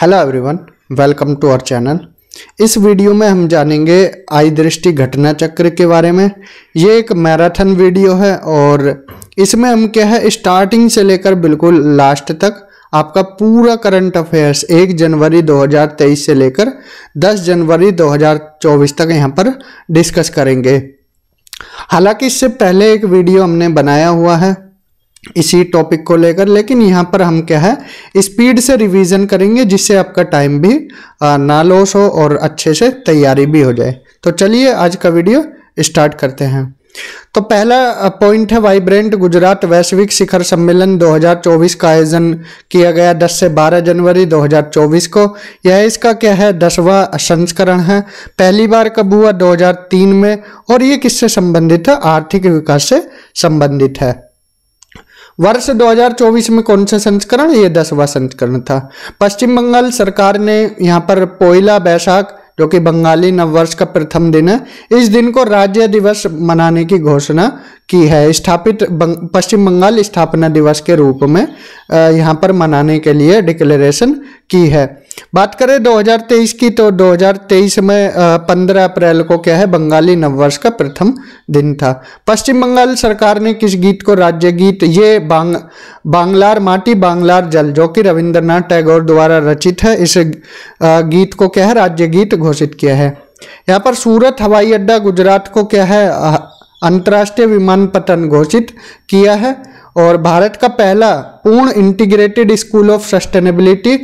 Hello everyone, welcome to our channel. इस video में हम जानेंगे आई दृष्टि घटना चक्र के बारे में। ये एक मैराथन वीडियो है और इसमें हम क्या है स्टार्टिंग से लेकर बिल्कुल लास्ट तक आपका पूरा करंट अफेयर्स 1 जनवरी 2023 से लेकर 10 जनवरी 2024 तक यहाँ पर डिस्कस करेंगे। हालांकि इससे पहले एक वीडियो हमने बनाया हुआ है इसी टॉपिक को लेकर, लेकिन यहाँ पर हम क्या है स्पीड से रिवीजन करेंगे जिससे आपका टाइम भी ना लॉस हो और अच्छे से तैयारी भी हो जाए। तो चलिए आज का वीडियो स्टार्ट करते हैं। तो पहला पॉइंट है वाइब्रेंट गुजरात वैश्विक शिखर सम्मेलन 2024 का आयोजन किया गया 10 से 12 जनवरी 2024 को। यह इसका क्या है 10वां संस्करण है। पहली बार कब हुआ 2003 में और ये किससे संबंधित है? आर्थिक विकास से संबंधित है। वर्ष 2024 में कौन सा संस्करण? ये 10वां संस्करण था। पश्चिम बंगाल सरकार ने यहाँ पर पोइला बैसाख जो कि बंगाली नववर्ष का प्रथम दिन है, इस दिन को राज्य दिवस मनाने की घोषणा की है। पश्चिम बंगाल स्थापना दिवस के रूप में यहाँ पर मनाने के लिए डिक्लेरेशन की है। बात करें 2023 की, तो 2023 में 15 अप्रैल को क्या है बंगाली नववर्ष का प्रथम दिन था। पश्चिम बंगाल सरकार ने किस गीत को राज्य गीत, ये बांग्लार माटी बांग्लार जल जो कि रविंद्रनाथ टैगोर द्वारा रचित है, इस गीत को क्या है राज्य गीत घोषित किया है। यहाँ पर सूरत हवाई अड्डा गुजरात को क्या है अंतर्राष्ट्रीय विमानपत्तन घोषित किया है। और भारत का पहला पूर्ण इंटीग्रेटेड स्कूल ऑफ सस्टेनेबिलिटी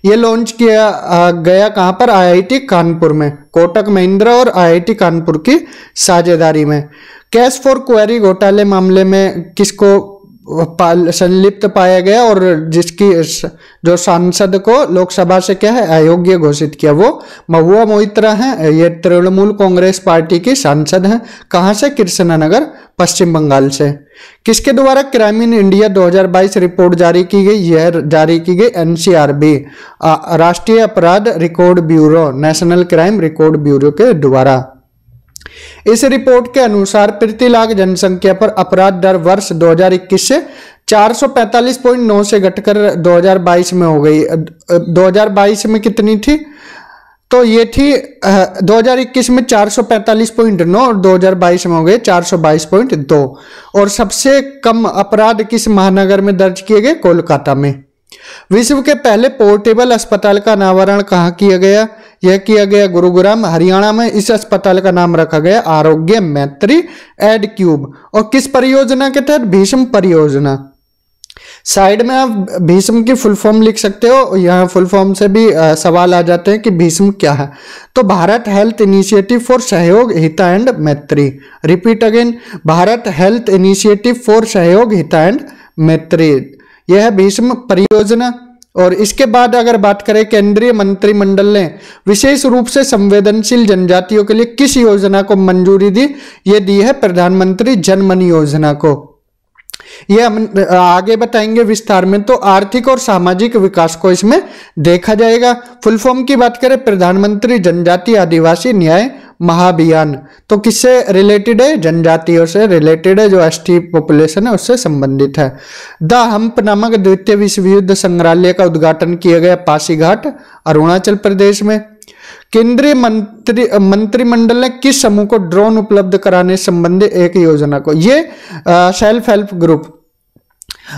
ये लॉन्च किया गया कहाँ पर? आईआईटी कानपुर में, कोटक महिंद्रा और आईआईटी कानपुर की साझेदारी में। कैश फॉर क्वेरी घोटाले मामले में किसको संलिप्त पाया गया और जिसकी जो सांसद को लोकसभा से क्या है अयोग्य घोषित किया, वो महुआ मोइत्रा हैं। ये तृणमूल कांग्रेस पार्टी की सांसद हैं। कहाँ से? कृष्णनगर, पश्चिम बंगाल से। किसके द्वारा क्राइम इन इंडिया 2022 रिपोर्ट जारी की गई? यह जारी की गई एनसीआरबी राष्ट्रीय अपराध record bureau, national crime record bureau के द्वारा। इस रिपोर्ट के अनुसार प्रति लाख जनसंख्या पर अपराध दर वर्ष 2021 से 445.9 से घटकर 2022 में हो गई। 2022 में कितनी थी? तो ये थी 2021 में 445.9 और 2022 में हो गए 422.2। और सबसे कम अपराध किस महानगर में दर्ज किए गए? कोलकाता में। विश्व के पहले पोर्टेबल अस्पताल का अनावरण कहाँ किया गया? यह किया गया गुरुग्राम, हरियाणा में। इस अस्पताल का नाम रखा गया आरोग्य मैत्री एड क्यूब। और किस परियोजना के तहत? भीष्म परियोजना। साइड में आप भीष्म की फुल फॉर्म लिख सकते हो, यहाँ फुल फॉर्म से भी सवाल आ जाते हैं कि भीष्म क्या है। तो भारत हेल्थ इनिशिएटिव फॉर सहयोग हिता एंड मैत्री। Repeat again, Bharat health initiative for सहयोग हिता एंड मैत्री, यह है भीष्म परियोजना। और इसके बाद अगर बात करें केंद्रीय मंत्रिमंडल ने विशेष रूप से संवेदनशील जनजातियों के लिए किस योजना को मंजूरी दी? ये दी है प्रधानमंत्री जन मन योजना को। ये हम आगे बताएंगे विस्तार में। तो आर्थिक और सामाजिक विकास को इसमें देखा जाएगा। फुल फॉर्म की बात करें प्रधानमंत्री जनजाति आदिवासी न्याय महाअभियान। तो किससे रिलेटेड है? जनजातियों से रिलेटेड है, जो एसटी पॉपुलेशन है उससे संबंधित है। द हम्प नामक द्वितीय विश्व युद्ध संग्रहालय का उद्घाटन किया गया पासीघाट, अरुणाचल प्रदेश में। केंद्रीय मंत्रिमंडल ने किस समूह को ड्रोन उपलब्ध कराने संबंधी एक योजना को? ये सेल्फ हेल्प ग्रुप,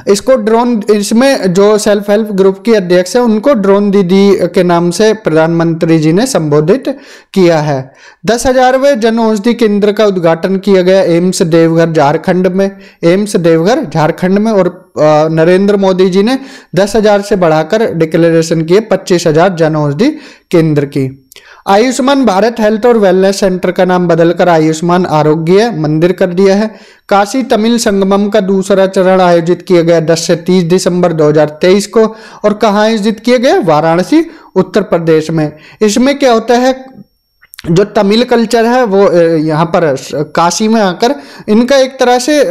इसको ड्रोन, इसमें जो सेल्फ हेल्प ग्रुप की अध्यक्ष है उनको ड्रोन दीदी के नाम से प्रधानमंत्री जी ने संबोधित किया है। 10,000वें जन औषधि केंद्र का उद्घाटन किया गया एम्स देवघर झारखंड में, एम्स देवघर झारखंड में। और नरेंद्र मोदी जी ने 10,000 से बढ़ाकर डिक्लेरेशन किए 25,000 जन औषधि केंद्र की। आयुष्मान भारत हेल्थ और वेलनेस सेंटर का नाम बदलकर आयुष्मान आरोग्य मंदिर कर दिया है। काशी तमिल संगमम का दूसरा चरण आयोजित किया गया 10 से 30 दिसंबर 2023 को। और कहाँ आयोजित किया गया? वाराणसी, उत्तर प्रदेश में। इसमें क्या होता है, जो तमिल कल्चर है वो यहाँ पर काशी में आकर इनका एक तरह से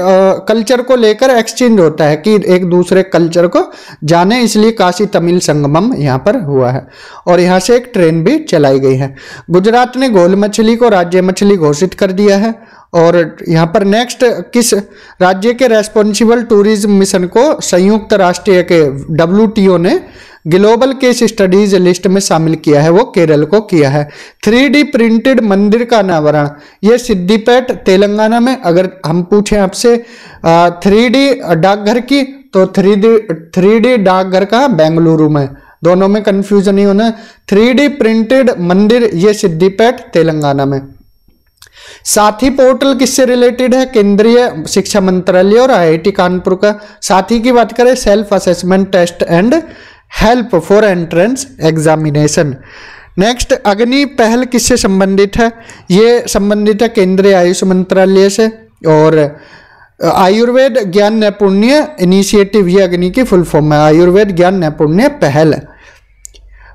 कल्चर को लेकर एक्सचेंज होता है कि एक दूसरे कल्चर को जाने, इसलिए काशी तमिल संगमम यहाँ पर हुआ है। और यहाँ से एक ट्रेन भी चलाई गई है। गुजरात ने घोल मछली को राज्य मछली घोषित कर दिया है। और यहाँ पर नेक्स्ट, किस राज्य के रेस्पॉन्सिबल टूरिज्म मिशन को संयुक्त राष्ट्र के WTO ने ग्लोबल केस स्टडीज लिस्ट में शामिल किया है? वो केरल को किया है। 3D प्रिंटेड मंदिर का अनावरण, ये सिद्दीपेट तेलंगाना में। अगर हम पूछें आपसे 3D डाकघर की, तो 3D डाकघर कहाँ? बेंगलुरु में। दोनों में कंफ्यूजन नहीं होना। 3D प्रिंटेड मंदिर ये सिद्दीपेट तेलंगाना में। साथी पोर्टल किससे रिलेटेड है? केंद्रीय शिक्षा मंत्रालय और IIT कानपुर का। साथी की बात करें, self assessment test and help for entrance examination. Next, Agni Pahal किससे संबंधित है? ये संबंधित है केंद्रीय आयुष मंत्रालय से। और आयुर्वेद ज्ञान नैपुण्य इनिशिएटिव, ये अग्नि की फुल फॉर्म है, आयुर्वेद ज्ञान नैपुण्य पहल।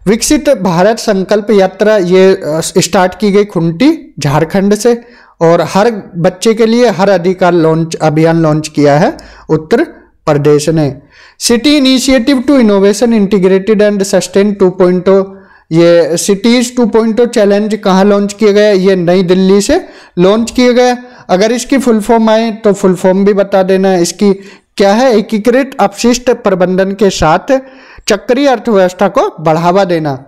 विकसित भारत संकल्प यात्रा ये स्टार्ट की गई खुंटी झारखंड से। और हर बच्चे के लिए हर अधिकार अभियान लॉन्च किया है उत्तर प्रदेश ने। City initiative to innovation integrated and sustain 2.0, ये सिटीज 2.0 चैलेंज कहाँ लॉन्च किया गया? ये नई दिल्ली से लॉन्च किया गया। अगर इसकी फुल फॉर्म आए तो फुल फॉर्म भी बता देना। इसकी क्या है? एकीकृत अपशिष्ट प्रबंधन के साथ चक्रीय अर्थव्यवस्था को बढ़ावा देना।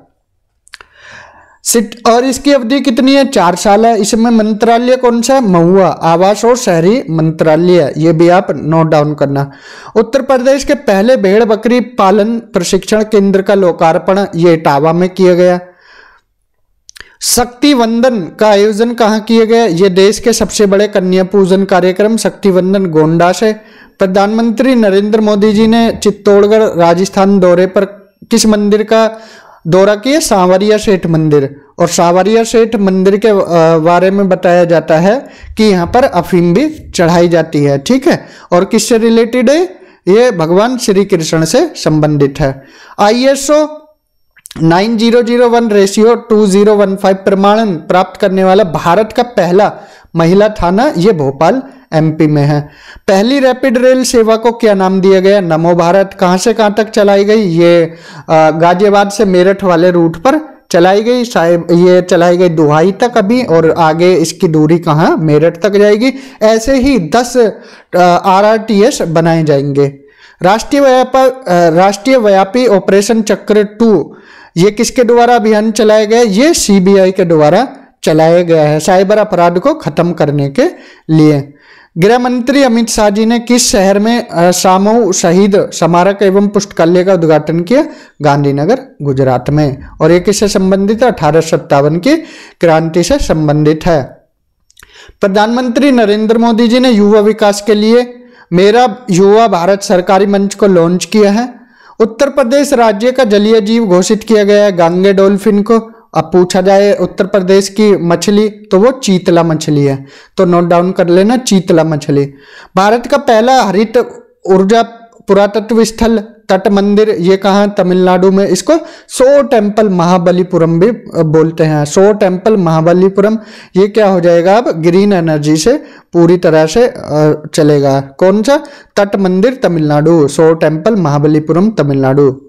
और इसकी अवधि कितनी है? 4 साल है। इसमें मंत्रालय कौन सा? महुआ आवास और शहरी मंत्रालय, ये भी आप नोट डाउन करना। उत्तर प्रदेश के पहले भेड़ बकरी पालन प्रशिक्षण केंद्र का लोकार्पण ये इटावा में किया गया। शक्ति वंदन का आयोजन कहाँ किया गया? ये देश के सबसे बड़े कन्या पूजन कार्यक्रम शक्ति वंदन गोंडा से। प्रधानमंत्री नरेंद्र मोदी जी ने चित्तौड़गढ़ राजस्थान दौरे पर किस मंदिर का दौरा किया? सांवरिया सेठ मंदिर। और सांवरिया सेठ मंदिर के बारे में बताया जाता है कि यहाँ पर अफीम भी चढ़ाई जाती है। ठीक है। और किससे रिलेटेड है? ये भगवान श्री कृष्ण से संबंधित है। ISO 9001/2015 प्रमाणन प्राप्त करने वाला भारत का पहला महिला थाना ये भोपाल MP में है। पहली रैपिड रेल सेवा को क्या नाम दिया गया? नमो भारत। कहां से कहां तक चलाई गई? ये गाजियाबाद से मेरठ वाले रूट पर चलाई गई। ये चलाई गई दुहाई तक अभी, और आगे इसकी दूरी कहां? मेरठ तक जाएगी। ऐसे ही 10 RRTS बनाए जाएंगे। राष्ट्रीय व्यापी ऑपरेशन चक्र 2 ये किसके द्वारा अभियान चलाया गया? ये CBI के द्वारा चलाया गया है, साइबर अपराध को खत्म करने के लिए। गृह मंत्री अमित शाह जी ने किस शहर में सामू शहीद स्मारक एवं पुस्तकालय का उद्घाटन किया? गांधीनगर गुजरात में। और ये किससे संबंधित है? 1857 की क्रांति से संबंधित है। प्रधानमंत्री नरेंद्र मोदी जी ने युवा विकास के लिए मेरा युवा भारत सरकारी मंच को लॉन्च किया है। उत्तर प्रदेश राज्य का जलीय जीव घोषित किया गया है गांगे डॉल्फिन को। अब पूछा जाए उत्तर प्रदेश की मछली तो वो चीतला मछली है, तो नोट डाउन कर लेना, चीतला मछली। भारत का पहला हरित ऊर्जा पुरातत्व स्थल तट मंदिर ये कहाँ? तमिलनाडु में। इसको सो टेम्पल महाबलीपुरम भी बोलते हैं। सो टेम्पल महाबलीपुरम ये क्या हो जाएगा? अब ग्रीन एनर्जी से पूरी तरह से चलेगा। कौन सा? तट मंदिर तमिलनाडु, सो टेम्पल महाबलीपुरम तमिलनाडु।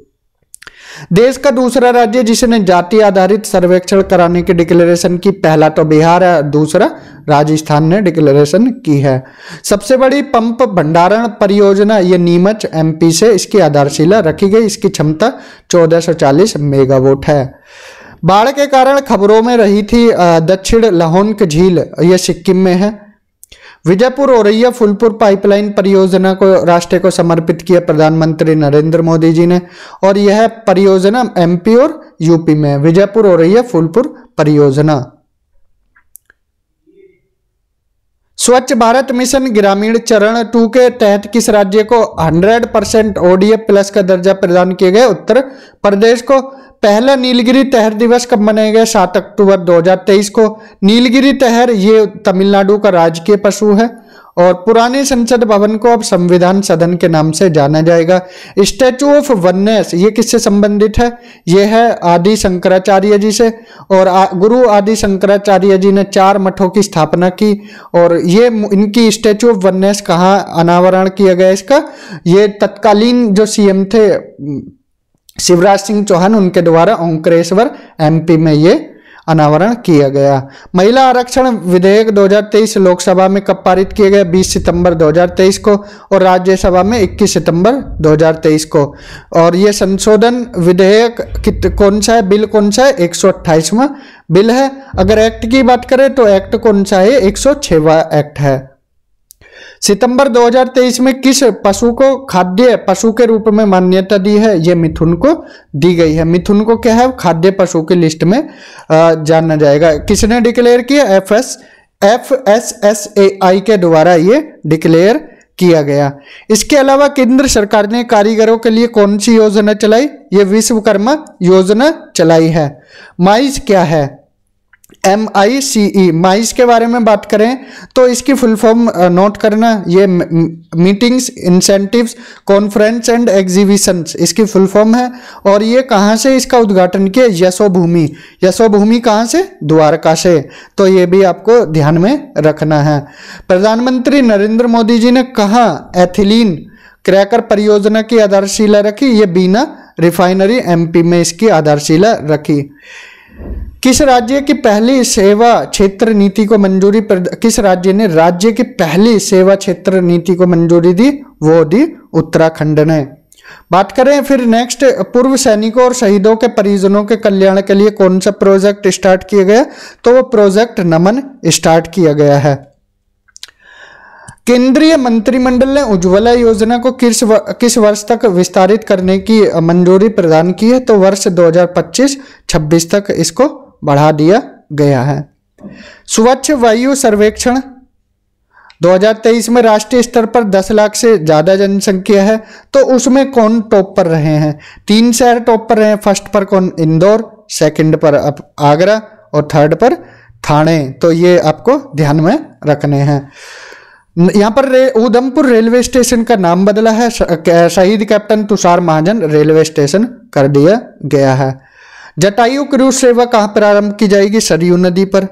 देश का दूसरा राज्य जिसने जाति आधारित सर्वेक्षण कराने की डिक्लेरेशन की, पहला तो बिहार है, दूसरा राजस्थान ने डिक्लेरेशन की है। सबसे बड़ी पंप भंडारण परियोजना ये नीमच MP से इसकी आधारशिला रखी गई। इसकी क्षमता 1440 मेगावाट है। बाढ़ के कारण खबरों में रही थी दक्षिण लाहौन झील, यह सिक्किम में है। विजयपुर औरैया फूलपुर पाइपलाइन परियोजना को राष्ट्र को समर्पित किया प्रधानमंत्री नरेंद्र मोदी जी ने। और यह परियोजना MP और UP में है, विजयपुर औरैया फूलपुर परियोजना। स्वच्छ भारत मिशन ग्रामीण चरण 2 के तहत किस राज्य को 100% ODF प्लस का दर्जा प्रदान किया गया? उत्तर प्रदेश को। पहला नीलगिरी तहर दिवस कब मनाया गया? 7 अक्टूबर 2023 को। नीलगिरी तहर ये तमिलनाडु का राजकीय पशु है। और पुराने संसद भवन को अब संविधान सदन के नाम से जाना जाएगा। स्टैचू ऑफ वननेस ये किससे संबंधित है? ये है आदि शंकराचार्य जी से। और गुरु आदि शंकराचार्य जी ने 4 मठों की स्थापना की। और ये इनकी स्टैचू ऑफ वननेस कहाँ अनावरण किया गया इसका? ये तत्कालीन जो CM थे शिवराज सिंह चौहान, उनके द्वारा ओंकारेश्वर MP में ये अनावरण किया गया। महिला आरक्षण विधेयक 2023 लोकसभा में कब पारित किया गया? 20 सितंबर 2023 को, और राज्यसभा में 21 सितंबर 2023 को। और ये संशोधन विधेयक कौन सा है, बिल कौन सा है? 128वां बिल है। अगर एक्ट की बात करें तो एक्ट कौन सा है? 106वां एक्ट है। सितंबर 2023 में किस पशु को खाद्य पशु के रूप में मान्यता दी है? ये मिथुन को दी गई है। मिथुन को क्या है? खाद्य पशु की लिस्ट में जाना जाएगा। किसने डिक्लेयर किया? FSSAI के द्वारा ये डिक्लेयर किया गया। इसके अलावा केंद्र सरकार ने कारीगरों के लिए कौन सी योजना चलाई? ये विश्वकर्मा योजना चलाई है। माइस क्या है? MICE। माइस के बारे में बात करें तो इसकी फुल फॉर्म नोट करना, ये meetings, incentives, conference and exhibitions इसकी फुल फॉर्म है। और ये कहाँ से इसका उद्घाटन किया? यशोभूमि। यशोभूमि कहाँ से? द्वारका से। तो ये भी आपको ध्यान में रखना है। प्रधानमंत्री नरेंद्र मोदी जी ने कहाँ एथिलीन क्रैकर परियोजना की आधारशिला रखी? ये बीना रिफाइनरी MP में इसकी आधारशिला रखी। किस राज्य की पहली सेवा क्षेत्र नीति को मंजूरी किस राज्य ने राज्य की पहली सेवा क्षेत्र नीति को मंजूरी दी? वो दी उत्तराखंड ने। बात करें फिर नेक्स्ट, पूर्व सैनिकों और शहीदों के परिजनों के कल्याण के लिए कौन सा प्रोजेक्ट स्टार्ट किया गया? तो वो प्रोजेक्ट नमन स्टार्ट किया गया है। केंद्रीय मंत्रिमंडल ने उज्ज्वला योजना को किस वर्ष तक विस्तारित करने की मंजूरी प्रदान की है? तो वर्ष 2025-26 तक इसको बढ़ा दिया गया है। स्वच्छ वायु सर्वेक्षण 2023 में राष्ट्रीय स्तर पर 10 लाख से ज्यादा जनसंख्या है, तो उसमें कौन टॉप पर रहे हैं? 3 शहर टॉप पर रहे हैं। फर्स्ट पर कौन? इंदौर, सेकंड पर आगरा और थर्ड पर ठाणे। तो ये आपको ध्यान में रखने हैं। यहाँ पर उधमपुर रेलवे स्टेशन का नाम बदला है, शहीद कैप्टन तुषार महाजन रेलवे स्टेशन कर दिया गया है। जटायु क्रूज सेवा कहाँ प्रारंभ की जाएगी? सरयू नदी पर।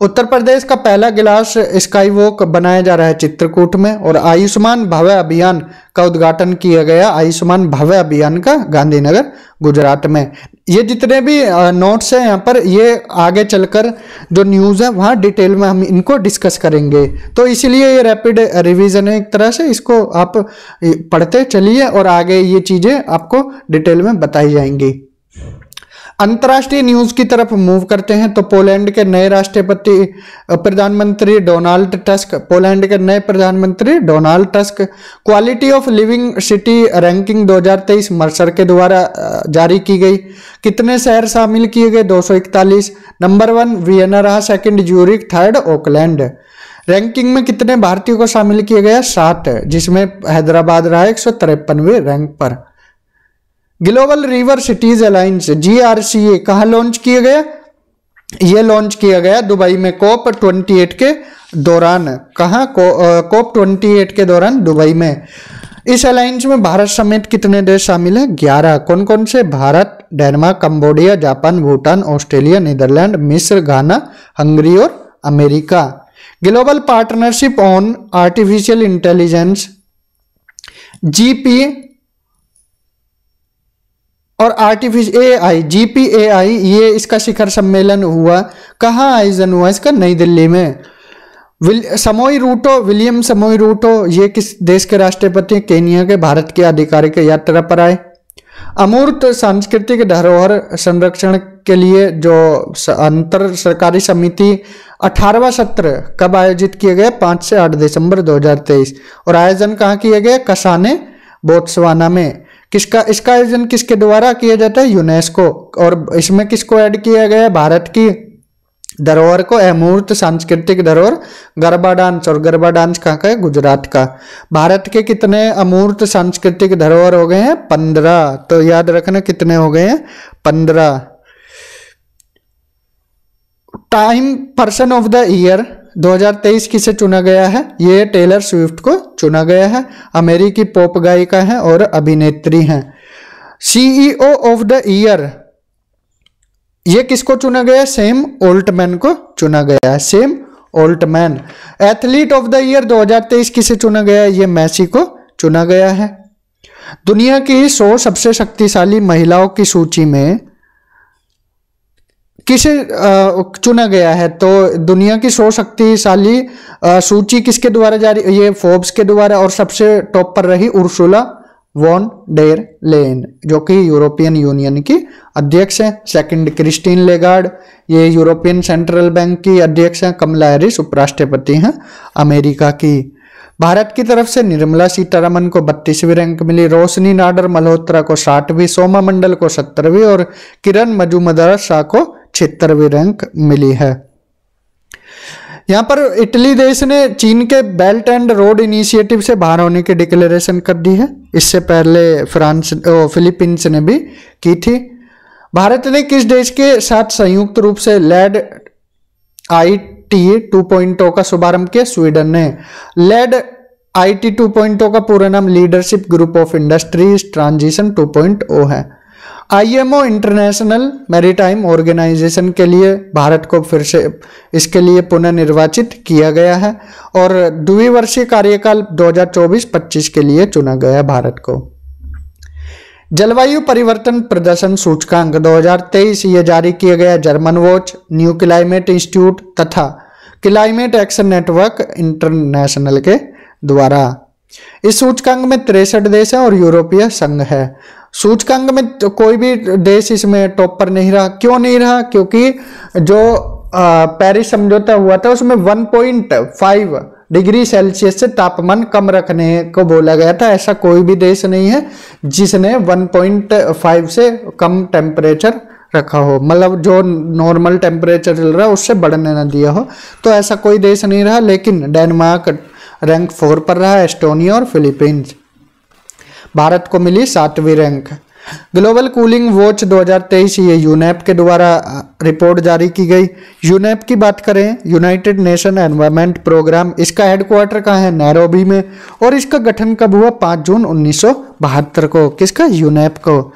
उत्तर प्रदेश का पहला गिलास स्काई वॉक बनाया जा रहा है चित्रकूट में। और आयुष्मान भव्य अभियान का उद्घाटन किया गया, आयुष्मान भव्य अभियान का, गांधीनगर गुजरात में। ये जितने भी नोट्स हैं यहाँ पर, ये आगे चलकर जो न्यूज़ है वहाँ डिटेल में हम इनको डिस्कस करेंगे। तो इसलिए ये रैपिड रिवीजन है एक तरह से, इसको आप पढ़ते चलिए और आगे ये चीज़ें आपको डिटेल में बताई जाएंगी। अंतर्राष्ट्रीय न्यूज की तरफ मूव करते हैं तो पोलैंड के नए प्रधानमंत्री डोनाल्ड टस्क, पोलैंड के नए प्रधानमंत्री Donald tusk quality of living city ranking 2023 Mercer के द्वारा जारी की गई। कितने शहर शामिल किए गए? 241। नंबर 1 वियना रहा, second Zurich, third Auckland. Ranking में कितने भारतीयों को शामिल किया गया? 7, जिसमें हैदराबाद रहा 153वें रैंक पर। Global river cities alliance GRCA कहाँ लॉन्च किया गया? ये लॉन्च किया गया दुबई में COP28 के दौरान। कहाँ? COP28 के दौरान दुबई में। इस अलायंस में भारत समेत कितने देश शामिल हैं? 11। कौन कौन से? Bharat, Denmark, Cambodia, Japan, Bhutan, Australia, Netherland, मिस्र, घाना, हंगरी और America. Global partnership on artificial intelligence GP और AI GPAI, ये इसका शिखर सम्मेलन हुआ। कहाँ आयोजन हुआ इसका? नई दिल्ली में। विलियम समोई रूटो ये किस देश के राष्ट्रपति? केन्या के। भारत के आधिकारिक यात्रा पर आए। अमूर्त सांस्कृतिक धरोहर संरक्षण के लिए जो अंतर सरकारी समिति 18वां सत्र कब आयोजित किया गया? 5 से 8 दिसंबर 2023। और आयोजन कहाँ किया गया? कसाने, बोत्सवाना में। इसका आयोजन किसके द्वारा किया जाता है? यूनेस्को। और इसमें किसको ऐड किया गया? भारत की धरोहर को, अमूर्त सांस्कृतिक धरोहर गरबा डांस। और गरबा डांस कहाँ का है? गुजरात का। भारत के कितने अमूर्त सांस्कृतिक धरोहर हो गए हैं? 15। तो याद रखना कितने हो गए हैं? 15। Time person of the year 2023 किसे चुना गया है? ये टेलर स्विफ्ट को चुना गया है। अमेरिकी पॉप गायिका हैं और अभिनेत्री हैं। CEO ऑफ द ईयर ये किसको चुना गया? सैम ऑल्टमैन को चुना गया है, Sam Altman. Athlete of the year 2023 किसे चुना गया है? ये मेसी को चुना गया है। दुनिया की 100 सबसे शक्तिशाली महिलाओं की सूची में किसे चुना गया है? तो दुनिया की 100 शक्तिशाली सूची किसके द्वारा जारी? ये फोर्ब्स के द्वारा, और सबसे टॉप पर रही उर्सुला वॉन डेर लेन, जो कि यूरोपियन यूनियन की अध्यक्ष है। सेकंड क्रिस्टीन लेगार्ड, ये यूरोपियन सेंट्रल बैंक की अध्यक्ष है। कमला हैरिस उपराष्ट्रपति हैं अमेरिका की। भारत की तरफ से निर्मला सीतारमन को 32वीं रैंक मिली, रोशनी नाडर मल्होत्रा को 60वीं, सोमा मंडल को 70वीं और किरण मजूमदार शाह को 76वीं रैंक मिली है। यहाँ पर इटली देश ने चीन के बेल्ट एंड रोड इनिशिएटिव से बाहर होने की डिक्लेरेशन कर दी है। इससे पहले फिलीपींस ने भी की थी। भारत ने किस देश के साथ संयुक्त रूप से लेड IT 2.0 का शुभारंभ किया? स्वीडन ने। लेड IT 2.0 का पूरा नाम leadership group of industries transition 2.0 है। IMO इंटरनेशनल मैरीटाइम ऑर्गेनाइजेशन के लिए भारत को फिर से इसके लिए पुनः निर्वाचित किया गया है और द्विवर्षीय कार्यकाल 2024-25 के लिए चुना गया भारत को। जलवायु परिवर्तन प्रदर्शन सूचकांक 2023 ये जारी किया गया German watch, new climate institute तथा क्लाइमेट एक्शन नेटवर्क इंटरनेशनल के द्वारा। इस सूचकांक में 63 देश है और यूरोपीय संघ है। सूचकांक में तो कोई भी देश इसमें टॉप पर नहीं रहा। क्यों नहीं रहा? क्योंकि जो पेरिस समझौता हुआ था उसमें 1.5 डिग्री सेल्सियस से तापमान कम रखने को बोला गया था। ऐसा कोई भी देश नहीं है जिसने 1.5 से कम टेम्परेचर रखा हो, मतलब जो नॉर्मल टेम्परेचर चल रहा है उससे बढ़ने ना दिया हो। तो ऐसा कोई देश नहीं रहा, लेकिन डेनमार्क रैंक 4 पर रहा, एस्टोनिया और फिलीपींस। भारत को मिली 7वीं रैंक। ग्लोबल कूलिंग वॉच 2023 ये यूनेप के द्वारा रिपोर्ट जारी की गई। यूनेप की बात करें, यूनाइटेड नेशन एनवायरनमेंट प्रोग्राम, इसका हेडक्वार्टर कहाँ है? नैरोबी में। और इसका गठन कब हुआ? 5 जून 1972 को। किसका? यूनेप को।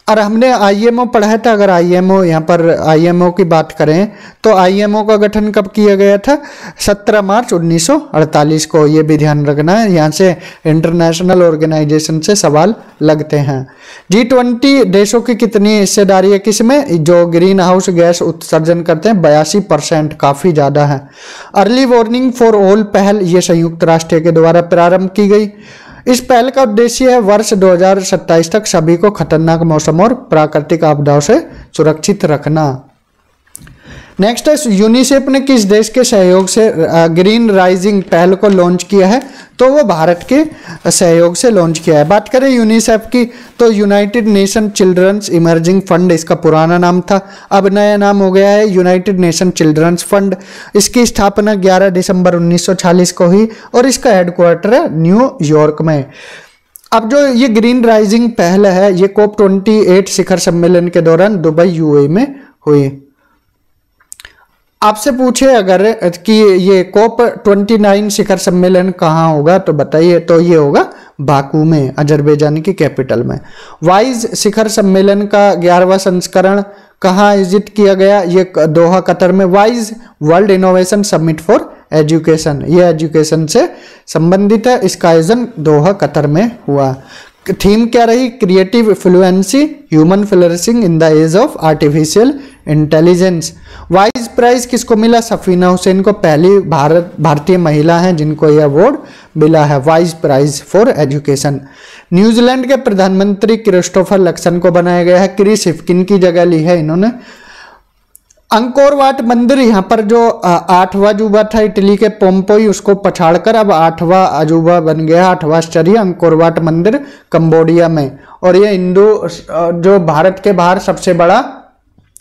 और हमने IMO पढ़ा था। अगर IMO यहाँ पर IMO की बात करें तो IMO का गठन कब किया गया था? 17 मार्च 1948 को। ये भी ध्यान रखना है, यहाँ से इंटरनेशनल ऑर्गेनाइजेशन से सवाल लगते हैं। G20 देशों की कितनी हिस्सेदारी है किसमें? जो ग्रीन हाउस गैस उत्सर्जन करते हैं 82%, काफ़ी ज़्यादा है। अर्ली वार्निंग फॉर ऑल पहल ये संयुक्त राष्ट्र के द्वारा प्रारंभ की गई। इस पहल का उद्देश्य है वर्ष 2027 तक सभी को खतरनाक मौसम और प्राकृतिक आपदाओं से सुरक्षित रखना। नेक्स्ट है, यूनिसेफ ने किस देश के सहयोग से ग्रीन राइजिंग पहल को लॉन्च किया है? तो वो भारत के सहयोग से लॉन्च किया है। बात करें यूनिसेफ की तो United Nation children's emerging fund इसका पुराना नाम था, अब नया नाम हो गया है यूनाइटेड नेशन चिल्ड्रंस फंड। इसकी स्थापना 11 दिसंबर 1946 को हुई और इसका हेडक्वार्टर है न्यूयॉर्क में। अब जो ये ग्रीन राइजिंग पहल है ये COP28 शिखर सम्मेलन के दौरान दुबई UAE में हुई। आपसे पूछे अगर कि ये COP29 शिखर सम्मेलन कहाँ होगा तो बताइए, तो ये होगा बाकू में, अजरबैजान की कैपिटल में। वाइज शिखर सम्मेलन का 11वां संस्करण कहाँ आयोजित किया गया? ये दोहा कतर में। Wise world innovation summit for education, ये एजुकेशन से संबंधित है। इसका आयोजन दोहा कतर में हुआ। थीम क्या रही? Creative fluency, human flourishing in the age of artificial intelligence. Wise prize किसको मिला? सफीना हुसैन को, पहली भारतीय महिला हैं जिनको यह अवार्ड मिला है, वाइज प्राइज फॉर एजुकेशन। न्यूजीलैंड के प्रधानमंत्री क्रिस्टोफर लक्सन को बनाया गया है, क्रिस हिफकिन की जगह ली है इन्होंने। अंकोर वाट मंदिर, यहाँ पर जो 8वां अजूबा था इटली के पोम्पोई, उसको पछाड़कर अब 8वां अजूबा बन गया, 8वां आश्चर्य अंकोर वाट मंदिर कंबोडिया में। और ये हिंदू जो भारत के बाहर सबसे बड़ा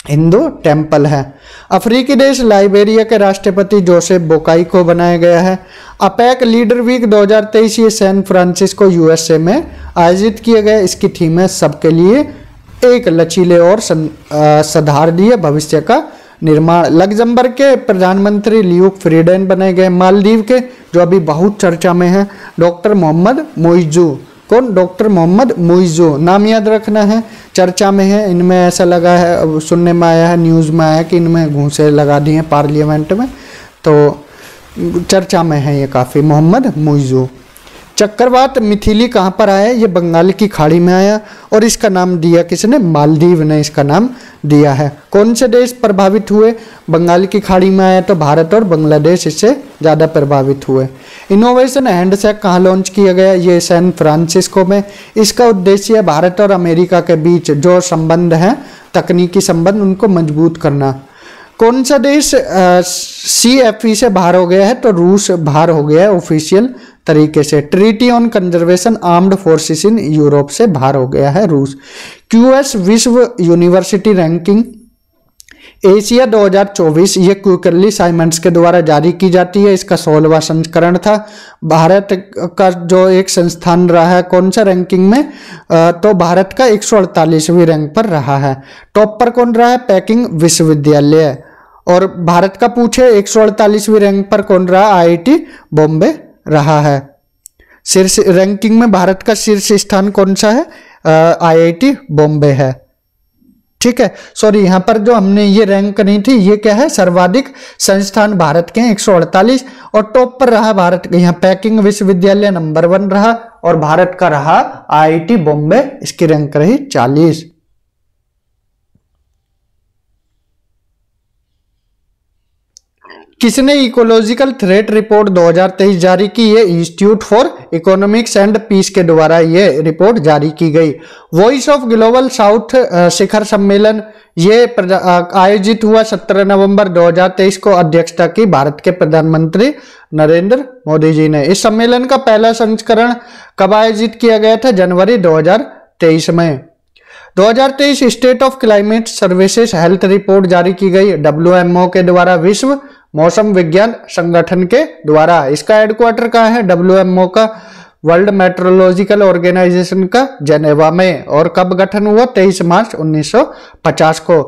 हिंदू टेम्पल है। अफ्रीकी देश लाइबेरिया के राष्ट्रपति जोसेफ बोकाई को बनाया गया है। अपेक लीडर वीक 2023 ये सैन फ्रांसिस्को USA में आयोजित किया गया। इसकी थीम है सबके लिए एक लचीले और सुधारणीय भविष्य का निर्माण। लग्जमबर्ग के प्रधानमंत्री ल्यूक फ्रीडेन बनाए गए। मालदीव के जो अभी बहुत चर्चा में है डॉक्टर मोहम्मद मुइज़ू। कौन? डॉक्टर मोहम्मद मुइज़ू, नाम याद रखना है, चर्चा में है। इनमें ऐसा लगा है, सुनने में आया है, न्यूज़ में आया कि इनमें घूंसे लगा दिए हैं पार्लियामेंट में, तो चर्चा में है ये काफ़ी। मोहम्मद मुइज़ू। चक्रवात मिथिली कहाँ पर आया? ये बंगाल की खाड़ी में आया और इसका नाम दिया किसने? मालदीव ने इसका नाम दिया है। कौन से देश प्रभावित हुए? बंगाल की खाड़ी में आया तो भारत और बांग्लादेश इससे ज़्यादा प्रभावित हुए। इनोवेशन हैंडशेक कहाँ लॉन्च किया गया? ये सैन फ्रांसिस्को में। इसका उद्देश्य है भारत और अमेरिका के बीच जो संबंध हैं, तकनीकी संबंध, उनको मजबूत करना। कौन सा देश CFE से बाहर हो गया है? तो रूस बाहर हो गया है ऑफिशियल तरीके से। Treaty on conservation armed forces in Europe से बाहर हो गया है रूस। QS विश्व यूनिवर्सिटी रैंकिंग एशिया 2024 ये क्विकली साइमंड्स के द्वारा जारी की जाती है। इसका 16वां संस्करण था। भारत का जो एक संस्थान रहा है कौन सा रैंकिंग में? तो भारत का 148वीं रैंक पर रहा है। टॉप पर कौन रहा है? पेकिंग विश्वविद्यालय। और भारत का पूछे 148वीं रैंक पर कौन रहा? IIT बॉम्बे रहा है। शीर्ष रैंकिंग में भारत का शीर्ष स्थान कौन सा है? IIT बॉम्बे है। ठीक है, सॉरी यहाँ पर जो हमने ये रैंक नहीं थी, ये क्या है? सर्वाधिक संस्थान भारत के 148 और टॉप पर रहा भारत यहाँ पेकिंग विश्वविद्यालय नंबर 1 रहा और भारत का रहा IIT बॉम्बे, इसकी रैंक रही 40। किसने इकोलॉजिकल थ्रेट रिपोर्ट 2023 जारी की? ये institute for economics and peace के द्वारा ये रिपोर्ट जारी की गई। वॉइस ऑफ ग्लोबल साउथ शिखर सम्मेलन ये आयोजित हुआ 17 नवंबर 2023 को। अध्यक्षता की भारत के प्रधानमंत्री नरेंद्र मोदी जी ने। इस सम्मेलन का पहला संस्करण कब आयोजित किया गया था? जनवरी 2023 में। 2023 state of climate services health report जारी की गई WMO के द्वारा, विश्व मौसम विज्ञान संगठन के द्वारा। इसका हेडक्वार्टर कहाँ है? WMO का, वर्ल्ड मेट्रोलॉजिकल ऑर्गेनाइजेशन का, जेनेवा में। और कब गठन हुआ? 23 मार्च 1950 को।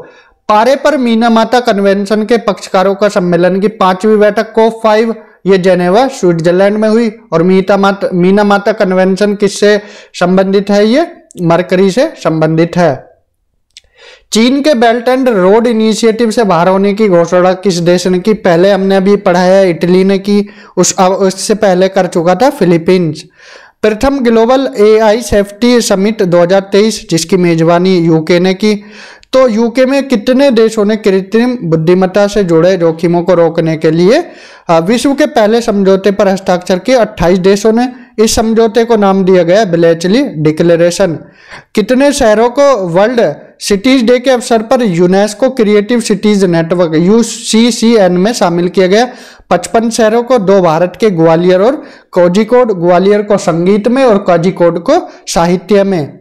पारे पर मीना माता कन्वेंशन के पक्षकारों का सम्मेलन की 5वीं बैठक COP5 ये जेनेवा स्विट्जरलैंड में हुई। और मीना माता कन्वेंशन किससे संबंधित है? ये मरकरी से संबंधित है। चीन के बेल्ट एंड रोड इनिशिएटिव से बाहर होने की घोषणा किस देश ने की? पहले हमने अभी पढ़ाया, इटली ने की। उससे पहले कर चुका था फिलीपींस। प्रथम ग्लोबल AI सेफ्टी समिट 2023 जिसकी मेजबानी UK ने की। तो UK में कितने देशों ने कृत्रिम बुद्धिमत्ता से जुड़े जोखिमों को रोकने के लिए विश्व के पहले समझौते पर हस्ताक्षर किए? 28 देशों ने। इस समझौते को नाम दिया गया ब्लेचली डिक्लेरेशन। कितने शहरों को वर्ल्ड सिटीज डे के अवसर पर UNESCO creative cities network UCCN में शामिल किया गया? 55 शहरों को। 2 भारत के, ग्वालियर और कोझिकोड। ग्वालियर को संगीत में और कोझिकोड को साहित्य में।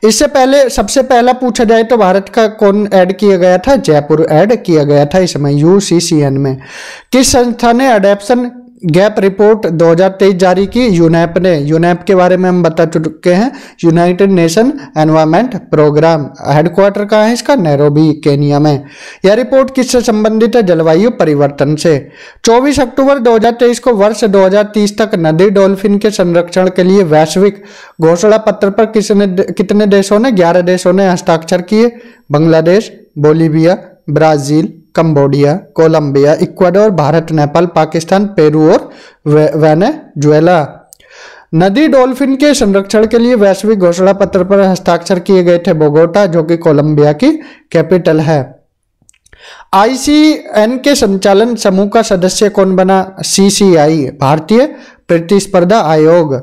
इससे पहले सबसे पहला पूछा जाए तो भारत का कौन ऐड किया गया था? जयपुर ऐड किया गया था इसमें UCCN में। किस संस्था ने अडेप्शन गैप रिपोर्ट 2023 जारी की? यूनेप ने। यूनेप के बारे में हम बता चुके हैं, United Nation environment programme. Headquarter कहाँ है इसका? नैरोबी, केनिया में। यह रिपोर्ट किससे संबंधित है? जलवायु परिवर्तन से। 24 अक्टूबर 2023 को वर्ष 2030 तक नदी डॉल्फिन के संरक्षण के लिए वैश्विक घोषणा पत्र पर कितने देशों ने? 11 देशों ने हस्ताक्षर किए। Bangladesh, Bolivia, Brazil, Cambodia, Colombia, Ecuador, Bharat, Nepal, Pakistan, Peru और वेनेजुएला। नदी डॉल्फिन के संरक्षण के लिए वैश्विक घोषणा पत्र पर हस्ताक्षर किए गए थे बोगोटा, जो कि कोलंबिया की कैपिटल है। ICN के संचालन समूह का सदस्य कौन बना? CCI, भारतीय प्रतिस्पर्धा आयोग।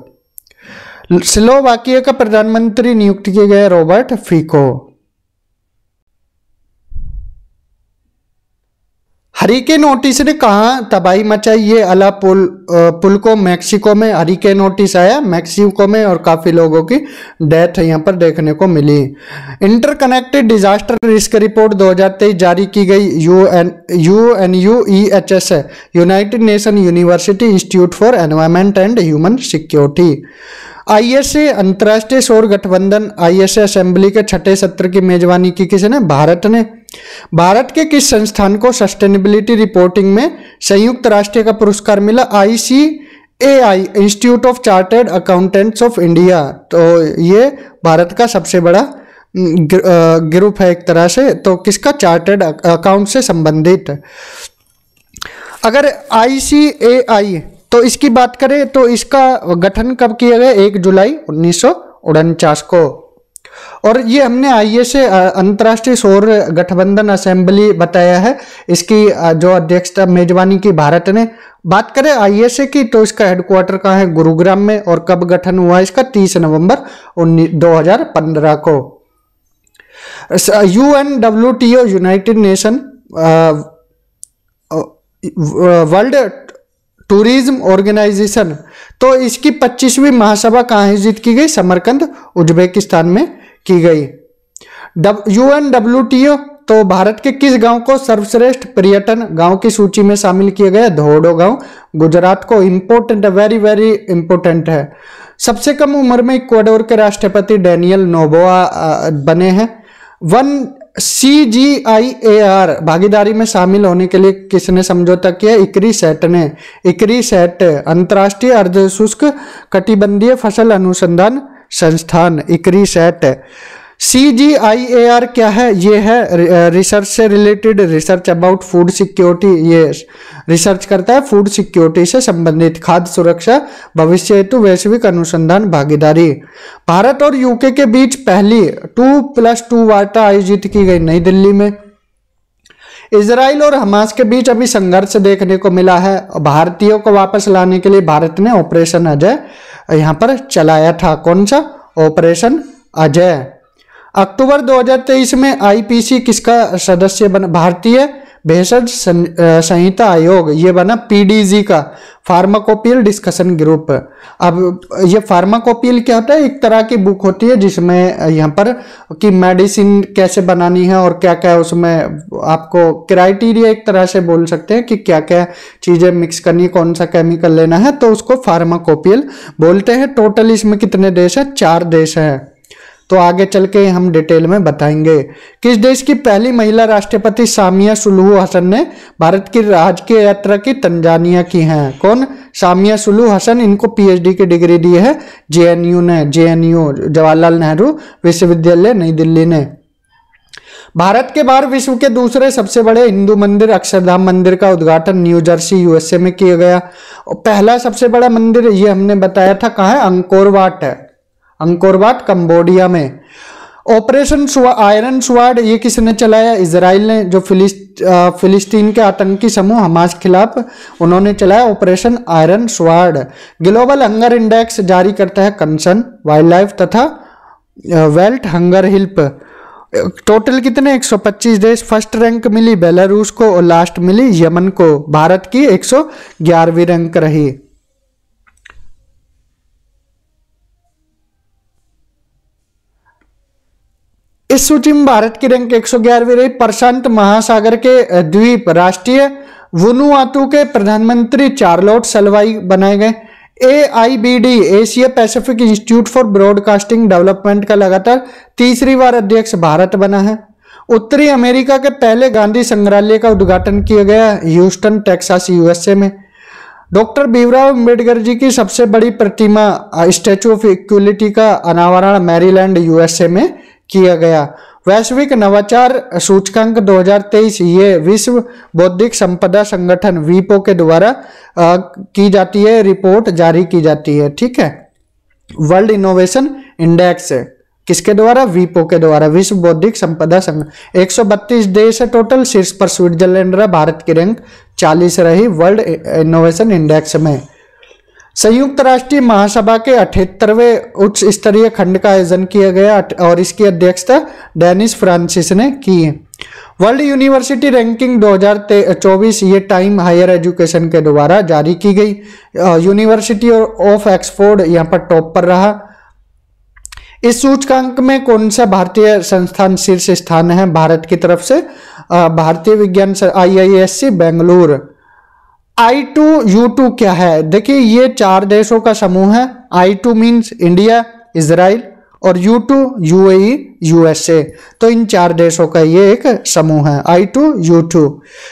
स्लोवाकिया का प्रधानमंत्री नियुक्त किए गए रॉबर्ट फीको। हरिकेन ओटिस ने कहाँ तबाही मचाई? ये अला पुल को मैक्सिको में हरिकेन ओटिस आया मैक्सिको में और काफी लोगों की डेथ यहाँ पर देखने को मिली। इंटरकनेक्टेड डिजास्टर रिस्क रिपोर्ट 2023 जारी की गई UNUEHS United nation university institute for environment and human security. ISA अंतर्राष्ट्रीय सौर गठबंधन ISA असेंबली के 6ठे सत्र की मेजबानी की किसने? भारत ने। भारत के किस संस्थान को सस्टेनेबिलिटी रिपोर्टिंग में संयुक्त राष्ट्र का पुरस्कार मिला? ICAI institute of chartered accountants of India. तो ये भारत का सबसे बड़ा ग्रुप है एक तरह से। तो किसका? चार्टर्ड अकाउंट से संबंधित। अगर ICAI तो इसकी बात करें तो इसका गठन कब किया गया? 1 जुलाई 1949 को। और ये हमने आईएसए अंतर्राष्ट्रीय सौर गठबंधन असेंबली बताया है, इसकी जो अध्यक्षता मेजबानी की भारत ने। बात करें आईएसए की तो इसका हेडक्वार्टर कहाँ है, गुरुग्राम में। और कब गठन हुआ इसका, 30 नवंबर 2015 को। UNWTO united nation world tourism organization, तो इसकी 25वीं महासभा कहाँ आयोजित की गई, समरकंद उज्बेकिस्तान में की गई। UNWTO, तो भारत के किस गांव को सर्वश्रेष्ठ पर्यटन गांव की सूची में शामिल किया गया, धोर्डो गांव गुजरात को। इंपॉर्टेंट, वेरी वेरी इंपॉर्टेंट है। सबसे कम उम्र में इक्वाडोर के राष्ट्रपति डैनियल नोबोआ बने हैं। CGIAR भागीदारी में शामिल होने के लिए किसने समझौता किया, इक्रीसैट ने। इक्रीसैट अंतर्राष्ट्रीय अर्धशुष्क कटिबंधीय फसल अनुसंधान संस्थान, इक्रीसैट। CGIAR क्या है, ये है रिसर्च से related, research about food security. ये रिसर्च करता है फूड सिक्योरिटी से संबंधित, खाद्य सुरक्षा भविष्य हेतु वैश्विक अनुसंधान भागीदारी। भारत और यूके के बीच पहली 2+2 वार्ता आयोजित की गई नई दिल्ली में। इजराइल और हमास के बीच अभी संघर्ष देखने को मिला है। भारतीयों को वापस लाने के लिए भारत ने ऑपरेशन अजय यहां पर चलाया था। कौन सा, ऑपरेशन अजय। अक्टूबर 2023 में आईपीसी किसका सदस्य बना, भारतीय भेषज संहिता आयोग, ये बना पीडीजी का, फार्माकोपियल डिस्कशन ग्रुप। अब ये फार्माकोपियल क्या होता है, एक तरह की बुक होती है जिसमें यहाँ पर कि मेडिसिन कैसे बनानी है और क्या क्या उसमें आपको क्राइटेरिया एक तरह से बोल सकते हैं कि क्या क्या चीजें मिक्स करनी, कौन सा केमिकल लेना है, तो उसको फार्माकोपियल बोलते हैं। टोटल इसमें कितने देश है, 4 देश हैं। तो आगे चल के हम डिटेल में बताएंगे। किस देश की पहली महिला राष्ट्रपति सामिया सुलूहू हसन ने भारत की राजकीय यात्रा की, तंजानिया की हैं। कौन, सामिया सुलूहू हसन। इनको पीएचडी की डिग्री दी है जेएनयू ने, जेएनयू जवाहरलाल नेहरू विश्वविद्यालय नई दिल्ली ने। भारत के बाहर विश्व के दूसरे सबसे बड़े हिंदू मंदिर अक्षरधाम मंदिर का उद्घाटन न्यू जर्सी यूएसए में किया गया। पहला सबसे बड़ा मंदिर ये हमने बताया था कहाँ है, अंकोरवाट है, अंकोरवाट कंबोडिया में। ऑपरेशन आयरन स्वाड ये किसने चलाया, इजराइल ने, जो फिलिस्तीन के आतंकी समूह हमास खिलाफ उन्होंने चलाया operation iron स्वाड। Global hunger index जारी करता है कंसर्न वाइल्ड तथा वेल्ट हंगर हेल्प। टोटल कितने, 125 देश। फर्स्ट रैंक मिली बेलारूस को और लास्ट मिली यमन को। भारत की 111वीं रैंक रही। इस सूची में भारत की रैंक 111वीं रही। प्रशांत महासागर के द्वीप राष्ट्रीय वनुआतु के प्रधानमंत्री चार्लोट सलवाई बनाए गए। AIBD Asia Pacific institute for broadcasting development का लगातार 3री बार अध्यक्ष भारत बना है। उत्तरी अमेरिका के पहले गांधी संग्रहालय का उद्घाटन किया गया ह्यूस्टन टेक्सास यूएसए में। डॉक्टर भीमराव अम्बेडकर जी की सबसे बड़ी प्रतिमा स्टैचू ऑफ इक्वलिटी का अनावरण मैरीलैंड यूएसए में किया गया। वैश्विक नवाचार सूचकांक 2023 ये विश्व बौद्धिक संपदा संगठन वीपो के द्वारा की जाती है, रिपोर्ट जारी की जाती है। ठीक है, वर्ल्ड इनोवेशन इंडेक्स किसके द्वारा, वीपो के द्वारा, विश्व बौद्धिक संपदा संगठन। 132 देश है टोटल, शीर्ष पर स्विट्जरलैंड रहा, भारत की रैंक 40 रही वर्ल्ड इनोवेशन इंडेक्स में। संयुक्त राष्ट्रीय महासभा के 78वें उच्च स्तरीय खंड का आयोजन किया गया और इसकी अध्यक्षता डेनिस फ्रांसिस ने की। वर्ल्ड यूनिवर्सिटी रैंकिंग 2024 ये टाइम हायर एजुकेशन के द्वारा जारी की गई। यूनिवर्सिटी ऑफ ऑक्सफोर्ड यहाँ पर टॉप पर रहा। इस सूचकांक में कौन सा भारतीय संस्थान शीर्ष स्थान है भारत की तरफ से, भारतीय विज्ञान IISc बेंगलुरु। I2U2 क्या है, देखिए ये 4 देशों का समूह है। I2 मीन्स इंडिया, इजराइल और U2 UAE USA, तो इन 4 देशों का ये एक समूह है I2U2।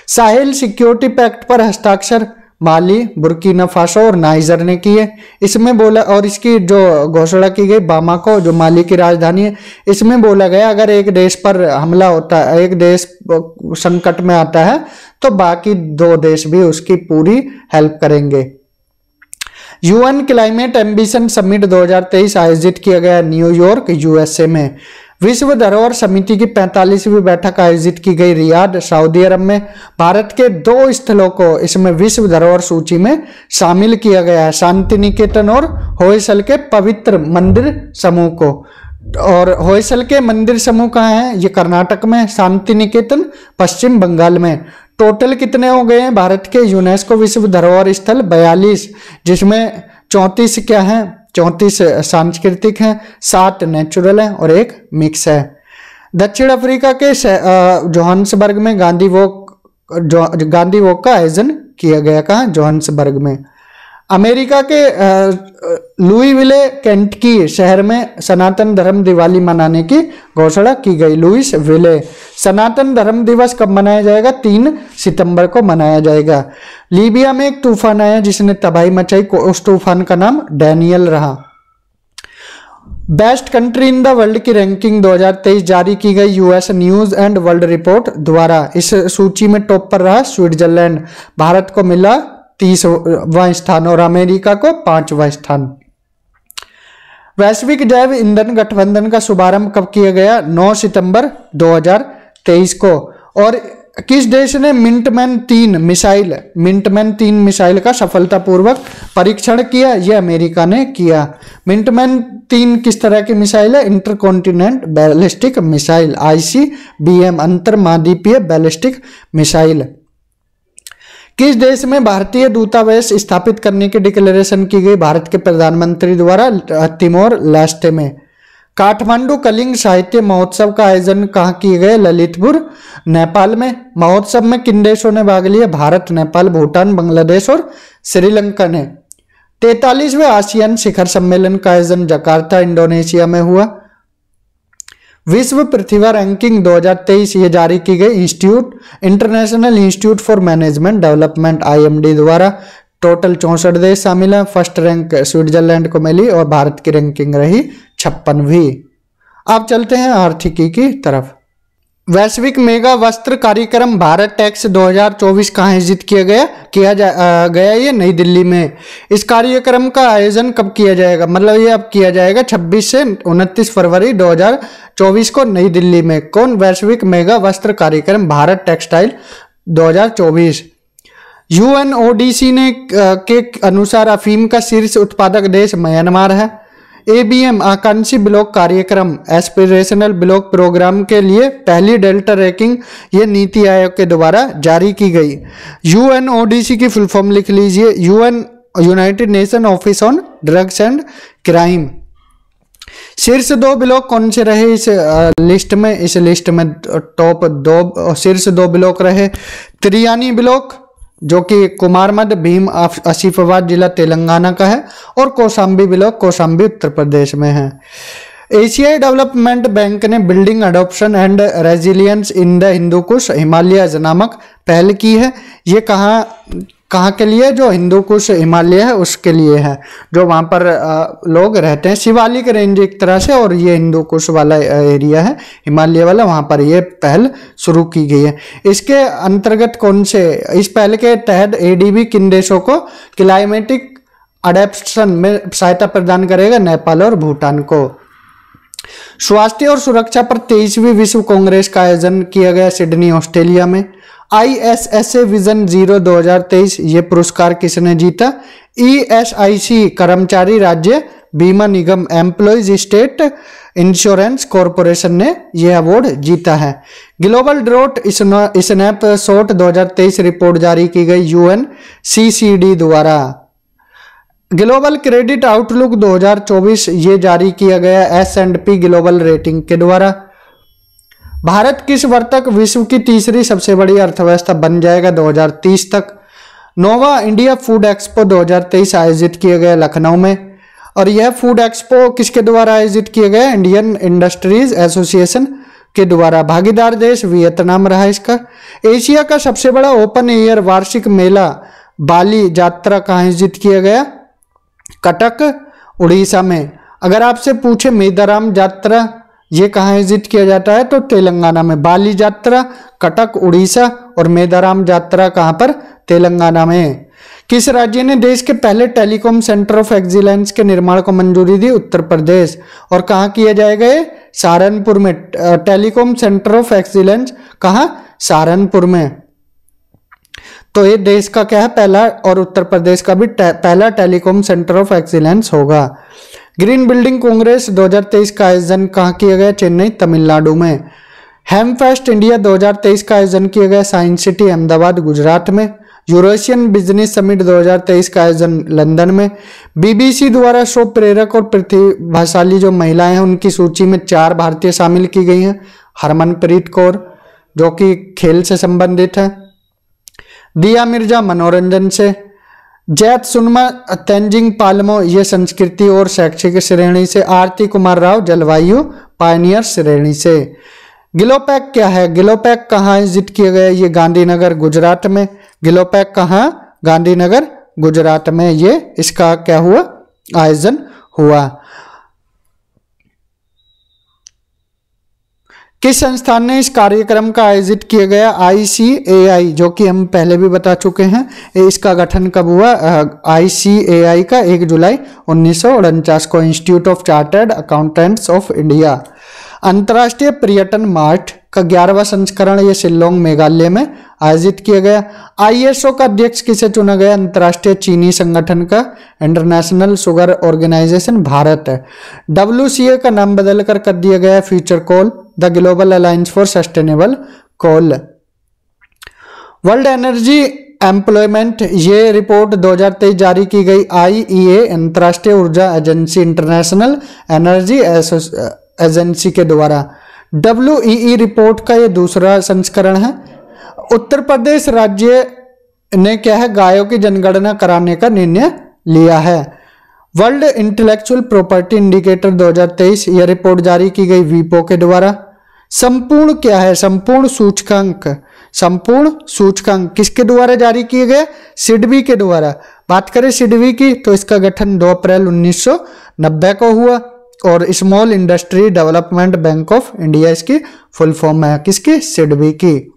साहेल सिक्योरिटी पैक्ट पर हस्ताक्षर माली, बुर्किना फासो और नाइजर ने किए। इसमें बोला, और इसकी जो घोषणा की गई बामाको जो माली की राजधानी है, इसमें बोला गया अगर एक देश पर हमला होता है, एक देश संकट में आता है तो बाकी 2 देश भी उसकी पूरी हेल्प करेंगे। यूएन क्लाइमेट एम्बिशन समिट 2023 आयोजित किया गया न्यूयॉर्क यूएसए में। विश्व धरोहर समिति की 45वीं बैठक आयोजित की गई रियाद सऊदी अरब में। भारत के 2 स्थलों को इसमें विश्व धरोहर सूची में शामिल किया गया है, शांति निकेतन और होयसल के पवित्र मंदिर समूह को। और होयसल के मंदिर समूह कहाँ है? ये कर्नाटक में, शांति निकेतन पश्चिम बंगाल में। टोटल कितने हो गए हैं भारत के यूनेस्को विश्व धरोहर स्थल? 42, जिसमें 34 क्या है? 34 सांस्कृतिक हैं, 7 नेचुरल हैं और 1 मिक्स है। दक्षिण अफ्रीका के जोहान्सबर्ग में गांधी वॉक का आयोजन किया गया। कहाँ? जोहान्सबर्ग में। अमेरिका के लुईविले केंटकी शहर में सनातन धर्म दिवाली मनाने की घोषणा की गई। लुईसविले। सनातन धर्म दिवस कब मनाया जाएगा? 3 सितंबर को मनाया जाएगा। लीबिया में एक तूफान आया जिसने तबाही मचाई, उस तूफान का नाम डैनियल रहा। Best country in the world की रैंकिंग 2023 जारी की गई US news and world report द्वारा। इस सूची में टॉप पर रहा स्विट्जरलैंड। भारत को मिला 30वां स्थान और अमेरिका को 5वां स्थान। वैश्विक जैव ईंधन गठबंधन का शुभारंभ कब किया गया? 9 सितंबर 2023 को। और किस देश ने मिंटमैन 3 मिसाइल का सफलतापूर्वक परीक्षण किया? यह अमेरिका ने किया। मिंटमैन 3 किस तरह की मिसाइल है? इंटरकॉन्टिनेंट बैलिस्टिक मिसाइल, ICBM, अंतर महाद्वीपीय बैलिस्टिक मिसाइल। किस देश में भारतीय दूतावास स्थापित करने की डिक्लेरेशन की गई? भारत के प्रधानमंत्री द्वारा तिमोर लेस्टे में। काठमांडू कलिंग साहित्य महोत्सव का आयोजन कहाँ किए गए? ललितपुर, नेपाल में। महोत्सव में किन देशों ने भाग लिया? भारत, नेपाल, भूटान, बांग्लादेश और श्रीलंका ने। 43वें आसियान शिखर सम्मेलन का आयोजन जकार्ता, इंडोनेशिया में हुआ। विश्व प्रतिभा रैंकिंग 2023 ये जारी की गई international institute for management development IMD द्वारा। टोटल 64 देश शामिल हैं। फर्स्ट रैंक स्विट्जरलैंड को मिली और भारत की रैंकिंग रही 56वीं। अब चलते हैं आर्थिकी की तरफ। वैश्विक मेगा वस्त्र कार्यक्रम भारत टेक्स 2024 कहाँ आयोजित किया गया ये नई दिल्ली में। इस कार्यक्रम का आयोजन कब किया जाएगा? मतलब ये अब किया जाएगा 26 से 29 फरवरी 2024 को नई दिल्ली में। कौन? वैश्विक मेगा वस्त्र कार्यक्रम भारत टेक्सटाइल 2024। UNODC ने के अनुसार अफीम का शीर्ष उत्पादक देश म्यांमार है। ABM आकांक्षी ब्लॉक कार्यक्रम एस्पिरेशनल ब्लॉक प्रोग्राम के लिए पहली डेल्टा रैंकिंग ये नीति आयोग के द्वारा जारी की गई। UNODC की फुल फॉर्म लिख लीजिए, United nation office on drugs and crime. शीर्ष 2 ब्लॉक कौन से रहे इस लिस्ट में? इस लिस्ट में टॉप 2 शीर्ष 2 ब्लॉक रहे। त्रियानी ब्लॉक जो कि कुमारमद भीम आसिफाबाद जिला तेलंगाना का है, और कौशाम्बी ब्लॉक कौशाम्बी उत्तर प्रदेश में है। एशियाई डेवलपमेंट बैंक ने building adoption and resilience in the Hindu Kush Himalayas नामक पहल की है। ये कहाँ के लिए? जो हिंदू कुश हिमालय है उसके लिए है, जो वहाँ पर लोग रहते हैं। शिवालिक रेंज एक तरह से, और ये हिंदू कुश वाला एरिया है, हिमालय वाला, वहाँ पर ये पहल शुरू की गई है। इसके अंतर्गत कौन से? इस पहल के तहत ADB किन देशों को क्लाइमेटिक अडेप्शन में सहायता प्रदान करेगा? नेपाल और भूटान को। स्वास्थ्य और सुरक्षा पर 23वीं विश्व कांग्रेस का आयोजन किया गया सिडनी, ऑस्ट्रेलिया में। ISSA विजन 0 2023 ये पुरस्कार किसने जीता? ESIC कर्मचारी राज्य बीमा निगम एम्प्लॉयज स्टेट इंश्योरेंस कॉरपोरेशन ने यह अवार्ड जीता है। ग्लोबल ड्रॉट स्नैपशॉट 2023 रिपोर्ट जारी की गई UNCCD द्वारा। ग्लोबल क्रेडिट आउटलुक 2024 ये जारी किया गया S&P ग्लोबल रेटिंग के द्वारा। भारत किस वर्ष तक विश्व की तीसरी सबसे बड़ी अर्थव्यवस्था बन जाएगा? 2030 तक। नोवा इंडिया फूड एक्सपो 2023 आयोजित किया गया लखनऊ में, और यह फूड एक्सपो किसके द्वारा आयोजित किया गया? इंडियन इंडस्ट्रीज एसोसिएशन के द्वारा। भागीदार देश वियतनाम रहा इसका। एशिया का सबसे बड़ा ओपन एयर वार्षिक मेला बाली यात्रा कहाँ आयोजित किया गया? कटक, उड़ीसा में। अगर आपसे पूछे मेदाराम यात्रा ये कहाँ आयोजित किया जाता है, तो तेलंगाना में। बाली यात्रा कटक उड़ीसा और मेदाराम यात्रा कहाँ पर? तेलंगाना में। किस राज्य ने देश के पहले टेलीकॉम सेंटर ऑफ एक्सीलेंस के निर्माण को मंजूरी दी? उत्तर प्रदेश। और कहाँ किया जाएगा ये? सहारनपुर में। टेलीकॉम सेंटर ऑफ एक्सीलेंस कहाँ? सहारनपुर में। तो ये देश का क्या है? पहला, और उत्तर प्रदेश का भी पहला टेलीकॉम सेंटर ऑफ एक्सीलेंस होगा। ग्रीन बिल्डिंग कांग्रेस 2023 का आयोजन कहाँ किया गया? चेन्नई, तमिलनाडु में। हेमफेस्ट इंडिया 2023 का आयोजन किया गया साइंस सिटी अहमदाबाद, गुजरात में। यूरोशियन बिजनेस समिट 2023 का आयोजन लंदन में। बीबीसी द्वारा 100 प्रेरक और प्रतिभाशाली जो महिलाएं हैं उनकी सूची में 4 भारतीय शामिल की गई हैं। हरमनप्रीत कौर जो कि खेल से संबंधित है, दिया मिर्जा मनोरंजन से, जैत सुनमा तेंजिंग पालमो ये संस्कृति और शैक्षिक श्रेणी से, आरती कुमार राव जलवायु पायनियर श्रेणी से। ग्लोपैक क्या है? ग्लोपैक कहाँ आयोजित किया गया? ये गांधीनगर, गुजरात में। ग्लोपैक कहाँ? गांधीनगर, गुजरात में ये इसका क्या हुआ? आयोजन हुआ। किस संस्थान ने इस कार्यक्रम का आयोजित किया गया? ICAI, जो कि हम पहले भी बता चुके हैं। इसका गठन कब हुआ? ICAI का 1 जुलाई 1949 को। Institute of chartered accountants of India. अंतर्राष्ट्रीय पर्यटन मार्ट का 11वां संस्करण ये शिलोंग, मेघालय में आयोजित किया गया। ISO का अध्यक्ष किसे चुना गया? अंतर्राष्ट्रीय चीनी संगठन का, इंटरनेशनल शुगर ऑर्गेनाइजेशन, भारत है। WCA का नाम बदलकर कर दिया गया future coal, the global alliance for sustainable coal. World energy employment ये रिपोर्ट 2023 जारी की गई। IEA अंतर्राष्ट्रीय ऊर्जा एजेंसी, इंटरनेशनल एनर्जी एजेंसी के द्वारा। WEE रिपोर्ट का ये दूसरा संस्करण है। उत्तर प्रदेश राज्य ने क्या है? गायों की जनगणना कराने का निर्णय लिया है। वर्ल्ड इंटेलेक्चुअल प्रॉपर्टी इंडिकेटर 2023 यह रिपोर्ट जारी की गई वीपो के द्वारा। संपूर्ण क्या है? संपूर्ण सूचकांक। संपूर्ण सूचकांक किसके द्वारा जारी किए गए? सिडबी के द्वारा। बात करें सिडबी की तो इसका गठन 2 अप्रैल 1990 को हुआ और small industry development bank of India इसकी फुल फॉर्म है। किसकी? सिडबी की।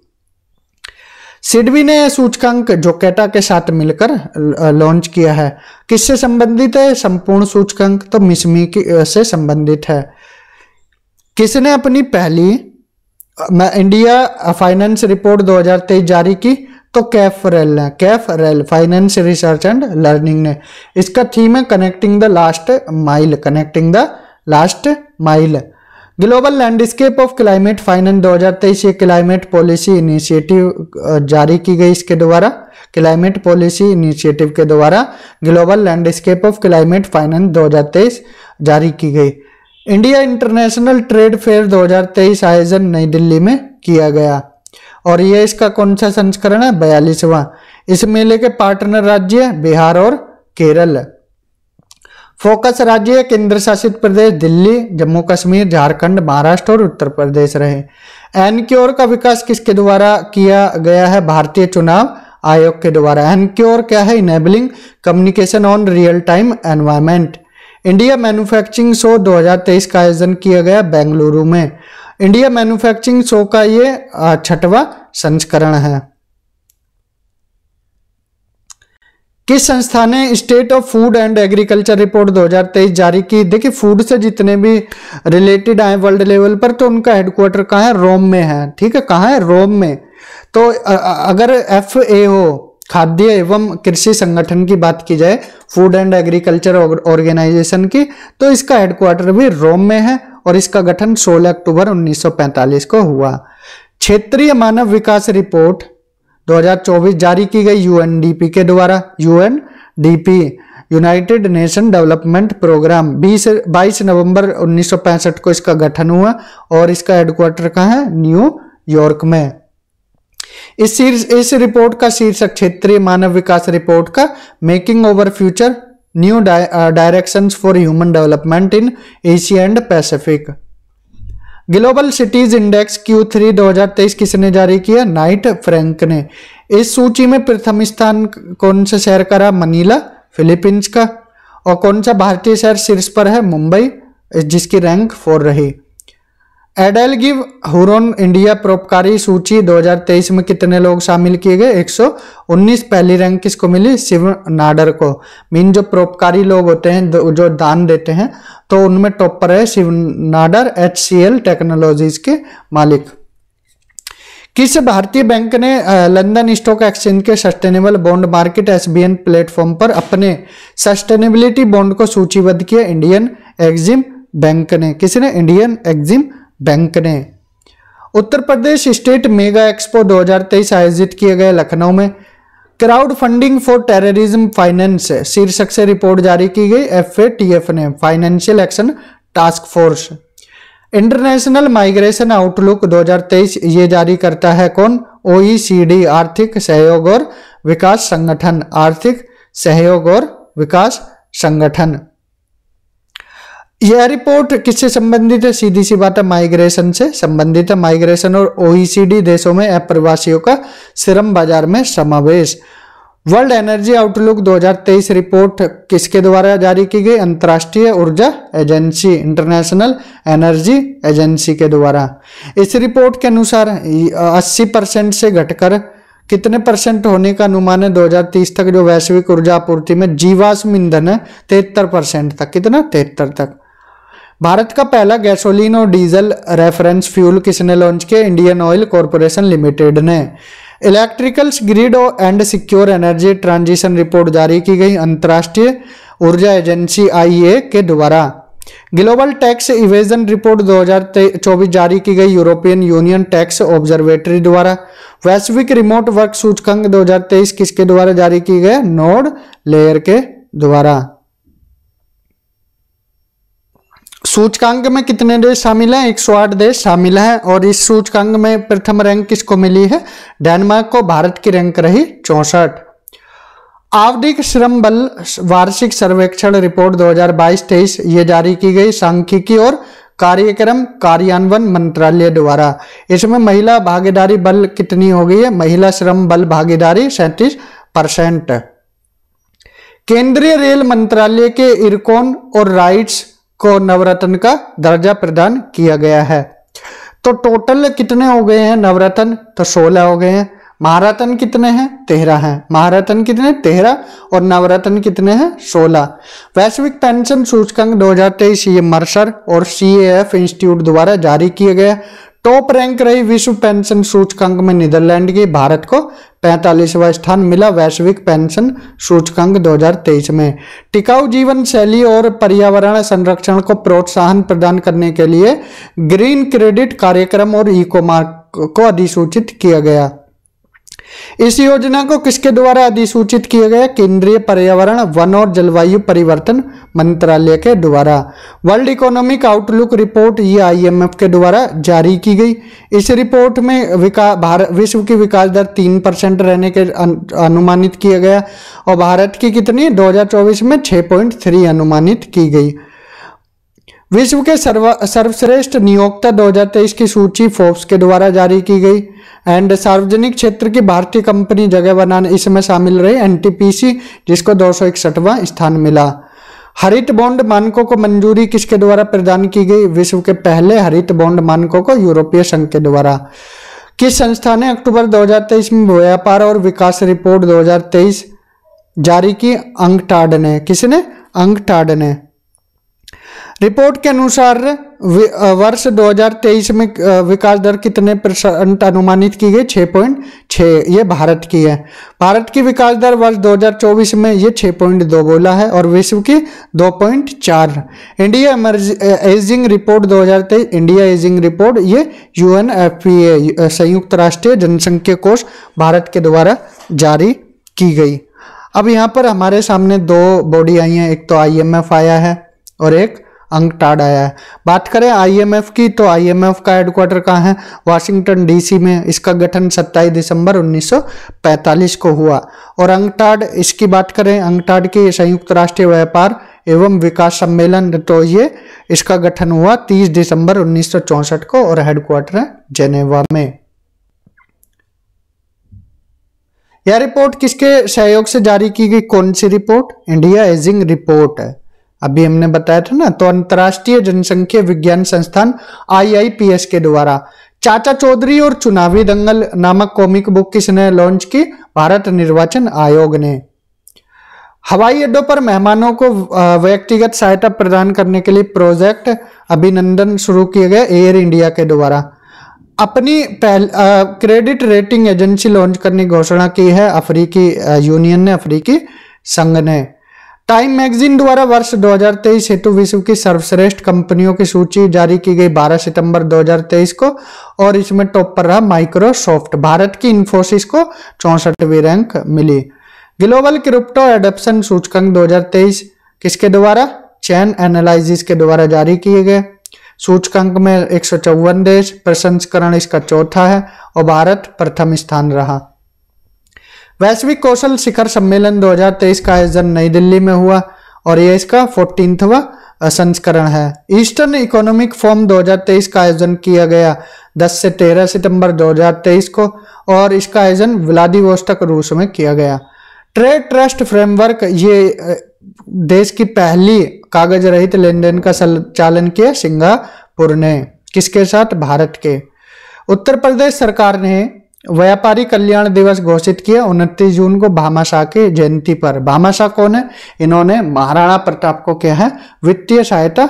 सिडबी ने सूचकांक जोकेटा के साथ मिलकर लॉन्च किया है। किससे संबंधित है संपूर्ण सूचकांक? तो मिसमी से संबंधित है। किसने अपनी पहली इंडिया फाइनेंस रिपोर्ट 2023 जारी की? तो कैफरेल ने, कैफरेल फाइनेंस रिसर्च एंड लर्निंग ने। इसका थीम है connecting the last mile, connecting the last mile. Global landscape of climate finance 2023 ये क्लाइमेट पॉलिसी इनिशिएटिव जारी की गई इसके द्वारा। क्लाइमेट पॉलिसी इनिशिएटिव के द्वारा global landscape of climate finance 2023 जारी की गई। इंडिया इंटरनेशनल ट्रेड फेयर 2023 आयोजन नई दिल्ली में किया गया और यह इसका कौन सा संस्करण है? 42वां। इस मेले के पार्टनर राज्य बिहार और केरल। फोकस राज्य केंद्र शासित प्रदेश दिल्ली, जम्मू कश्मीर, झारखंड, महाराष्ट्र और उत्तर प्रदेश रहे। एनक्योर का विकास किसके द्वारा किया गया है? भारतीय चुनाव आयोग के द्वारा। एनक्योर क्या है? Enabling communication on real time environment. India manufacturing show 2023 का आयोजन किया गया बेंगलुरु में। इंडिया मैन्युफैक्चरिंग शो का ये 6वां संस्करण है। किस संस्था ने state of food and agriculture report 2023 जारी की? देखिए फूड से जितने भी रिलेटेड आए वर्ल्ड लेवल पर तो उनका हेडक्वार्टर कहाँ है? रोम में है। ठीक है, कहाँ है? रोम में। तो अगर FAO खाद्य एवं कृषि संगठन की बात की जाए, फूड एंड एग्रीकल्चर ऑर्गेनाइजेशन की, तो इसका हेडक्वार्टर भी रोम में है और इसका गठन 16 अक्टूबर 1945 को हुआ। क्षेत्रीय मानव विकास रिपोर्ट 2024 जारी की गई UNDP के द्वारा। UNDP united nation development program 22 नवंबर 1965 को इसका गठन हुआ और इसका हेडक्वार्टर कहाँ है? न्यूयॉर्क में। इस रिपोर्ट का शीर्षक क्षेत्रीय मानव विकास रिपोर्ट का making over future new directions for human development in Asia and Pacific. Global cities index Q3 2023 किसने जारी किया? नाइट फ्रैंक ने। इस सूची में प्रथम स्थान कौन सा शहर का रहा? मनीला, फिलीपींस का। और कौन सा भारतीय शहर शीर्ष पर है? मुंबई, जिसकी रैंक 4 रही। एडेलगिव हुरोन इंडिया परोपकारी सूची 2023 में कितने लोग शामिल किए गए? 119। पहली रैंक किसको मिली? शिव नाडर को। मीन जो परोपकारी लोग होते हैं जो दान देते हैं, तो उनमें टॉपर है शिव नाडर, HCL टेक्नोलॉजीज के मालिक। किस भारतीय बैंक ने लंदन स्टॉक एक्सचेंज के sustainable bond market SBN platform पर अपने सस्टेनेबिलिटी बॉन्ड को सूचीबद्ध किया? इंडियन एग्जिम बैंक ने। किसने? इंडियन एग्जिम बैंक ने। Uttar Pradesh state mega expo 2023 आयोजित किए गए लखनऊ में। Crowd funding for terrorism finance शीर्षक से रिपोर्ट जारी की गई FATF ने, financial action task force. International migration outlook 2023 ये जारी करता है कौन? OECD आर्थिक सहयोग और विकास संगठन, आर्थिक सहयोग और विकास संगठन। यह रिपोर्ट किससे संबंधित है? सीधी सी बात है, माइग्रेशन से संबंधित है। माइग्रेशन और OECD देशों में अप्रवासियों का श्रम बाजार में समावेश। वर्ल्ड एनर्जी आउटलुक 2023 रिपोर्ट किसके द्वारा जारी की गई? अंतर्राष्ट्रीय ऊर्जा एजेंसी, इंटरनेशनल एनर्जी एजेंसी के द्वारा। इस रिपोर्ट के अनुसार 80% से घटकर कितने % होने का अनुमान है 2030 तक जो वैश्विक ऊर्जा आपूर्ति में जीवाश्म ईंधन है? 73% तक। कितना? 73 तक। भारत का पहला गैसोलीन और डीजल रेफरेंस फ्यूल किसने लॉन्च किया? इंडियन ऑयल कॉरपोरेशन लिमिटेड ने। Electrical grid and secure energy transition report जारी की गई अंतर्राष्ट्रीय ऊर्जा एजेंसी IEA के द्वारा। ग्लोबल टैक्स इवेजन रिपोर्ट 2024 जारी की गई यूरोपियन यूनियन टैक्स ऑब्जर्वेटरी द्वारा। वैश्विक रिमोट वर्क सूचकांक 2023 किसके द्वारा जारी की गई? नोड लेयर के द्वारा। सूचकांक में कितने देश शामिल हैं? 108 देश शामिल हैं। और इस सूचकांक में प्रथम रैंक किसको मिली है? डेनमार्क को। भारत की रैंक रही 64। आवधिक श्रम बल वार्षिक सर्वेक्षण रिपोर्ट 2022-23 ये जारी की गई सांख्यिकी और कार्यक्रम कार्यान्वयन मंत्रालय द्वारा। इसमें महिला भागीदारी बल कितनी हो गई है? महिला श्रम बल भागीदारी 37%। केंद्रीय रेल मंत्रालय के इरकॉन और राइट्स को नवरत्न का दर्जा प्रदान किया गया है। तो टोटल कितने हो गए हैं नवरत्न? तो 16 हो गए हैं। महारत्न कितने हैं? 13 हैं। महारत्न कितने? 13। और नवरत्न कितने हैं? 16। वैश्विक पेंशन सूचकांक 2023 ये मर्सर और CAF इंस्टीट्यूट द्वारा जारी किया गया। टॉप रैंक रही विश्व पेंशन सूचकांक में नीदरलैंड की। भारत को 45वां स्थान मिला वैश्विक पेंशन सूचकांक 2023 में। टिकाऊ जीवन शैली और पर्यावरण संरक्षण को प्रोत्साहन प्रदान करने के लिए ग्रीन क्रेडिट कार्यक्रम और इको मार्क को अधिसूचित किया गया। इस योजना को किसके द्वारा अधिसूचित किया गया? केंद्रीय पर्यावरण वन और जलवायु परिवर्तन मंत्रालय के द्वारा। वर्ल्ड इकोनॉमिक आउटलुक रिपोर्ट ये IMF के द्वारा जारी की गई। इस रिपोर्ट में विश्व की विकास दर 3% रहने के अनुमानित किया गया और भारत की कितनी? 2024 में 6.3 अनुमानित की गई। विश्व के सर्वश्रेष्ठ नियोक्ता 2023 की सूची फोर्ब्स के द्वारा जारी की गई। एंड सार्वजनिक क्षेत्र की भारतीय कंपनी जगह बनाने इसमें शामिल रही NTPC जिसको 261वां स्थान मिला। हरित बॉन्ड मानकों को मंजूरी किसके द्वारा प्रदान की गई? विश्व के पहले हरित बॉन्ड मानकों को यूरोपीय संघ के द्वारा। किस संस्था ने अक्टूबर 2023 में व्यापार और विकास रिपोर्ट 2023 जारी की? अंगटाड ने। किसने? अंगटाड ने। रिपोर्ट के अनुसार वर्ष 2023 में विकास दर कितने % अनुमानित की गई? 6.6। ये भारत की है। भारत की विकास दर वर्ष 2024 में ये 6.2 बोला है और विश्व की 2.4। India ageing report 2023, India ageing report ये UNFPA संयुक्त राष्ट्रीय जनसंख्या कोष भारत के द्वारा जारी की गई। अब यहाँ पर हमारे सामने 2 बॉडी आई हैं, एक तो IMF आया है और एक अंगटाड आया है। बात करें IMF की तो IMF का हेडक्वार्टर कहाँ है? वाशिंगटन DC में। इसका गठन 27 दिसंबर 1945 को हुआ। और अंगटाड इसकी बात करें, अंगटाड के संयुक्त राष्ट्रीय व्यापार एवं विकास सम्मेलन, तो ये इसका गठन हुआ 30 दिसंबर 1964 को और हेडक्वार्टर है जेनेवा में। यह रिपोर्ट किसके सहयोग से जारी की गई? कौन सी रिपोर्ट? इंडिया एजिंग रिपोर्ट है। अभी हमने बताया था ना। तो अंतर्राष्ट्रीय जनसंख्या विज्ञान संस्थान IIPS के द्वारा। चाचा चौधरी और चुनावी दंगल नामक कॉमिक बुक किसने लॉन्च की? भारत निर्वाचन आयोग ने। हवाई अड्डों पर मेहमानों को व्यक्तिगत सहायता प्रदान करने के लिए प्रोजेक्ट अभिनंदन शुरू किए गए एयर इंडिया के द्वारा। अपनी क्रेडिट रेटिंग एजेंसी लॉन्च करने की घोषणा की है अफ्रीकी यूनियन ने, अफ्रीकी संघ ने। टाइम मैगजीन द्वारा वर्ष 2023 हेतु विश्व की सर्वश्रेष्ठ कंपनियों की सूची जारी की गई 12 सितंबर 2023 को, और इसमें टॉप पर रहा माइक्रोसॉफ्ट। भारत की इन्फोसिस को 64वीं रैंक मिली। ग्लोबल क्रिप्टो एडॉप्शन सूचकांक 2023 किसके द्वारा? चैन एनालिसिस के द्वारा जारी किए गए। सूचकांक में 154 देश, प्रसंस्करण इसका चौथा है और भारत प्रथम स्थान रहा। वैश्विक कौशल शिखर सम्मेलन 2023 का आयोजन नई दिल्ली में हुआ और यह इसका 14वां संस्करण है। ईस्टर्न इकोनॉमिक फोरम 2023 का आयोजन किया गया 10 से 13 सितंबर 2023 को, और इसका आयोजन व्लादिवोस्टोक रूस में किया गया। ट्रेड ट्रस्ट फ्रेमवर्क, ये देश की पहली कागज रहित लेन देन का संचालन किया सिंगापुर ने। किसके साथ? भारत के। उत्तर प्रदेश सरकार ने व्यापारी कल्याण दिवस घोषित किया 29 जून को भामाशाह की जयंती पर। भामाशाह कौन है? इन्होंने महाराणा प्रताप को क्या है वित्तीय सहायता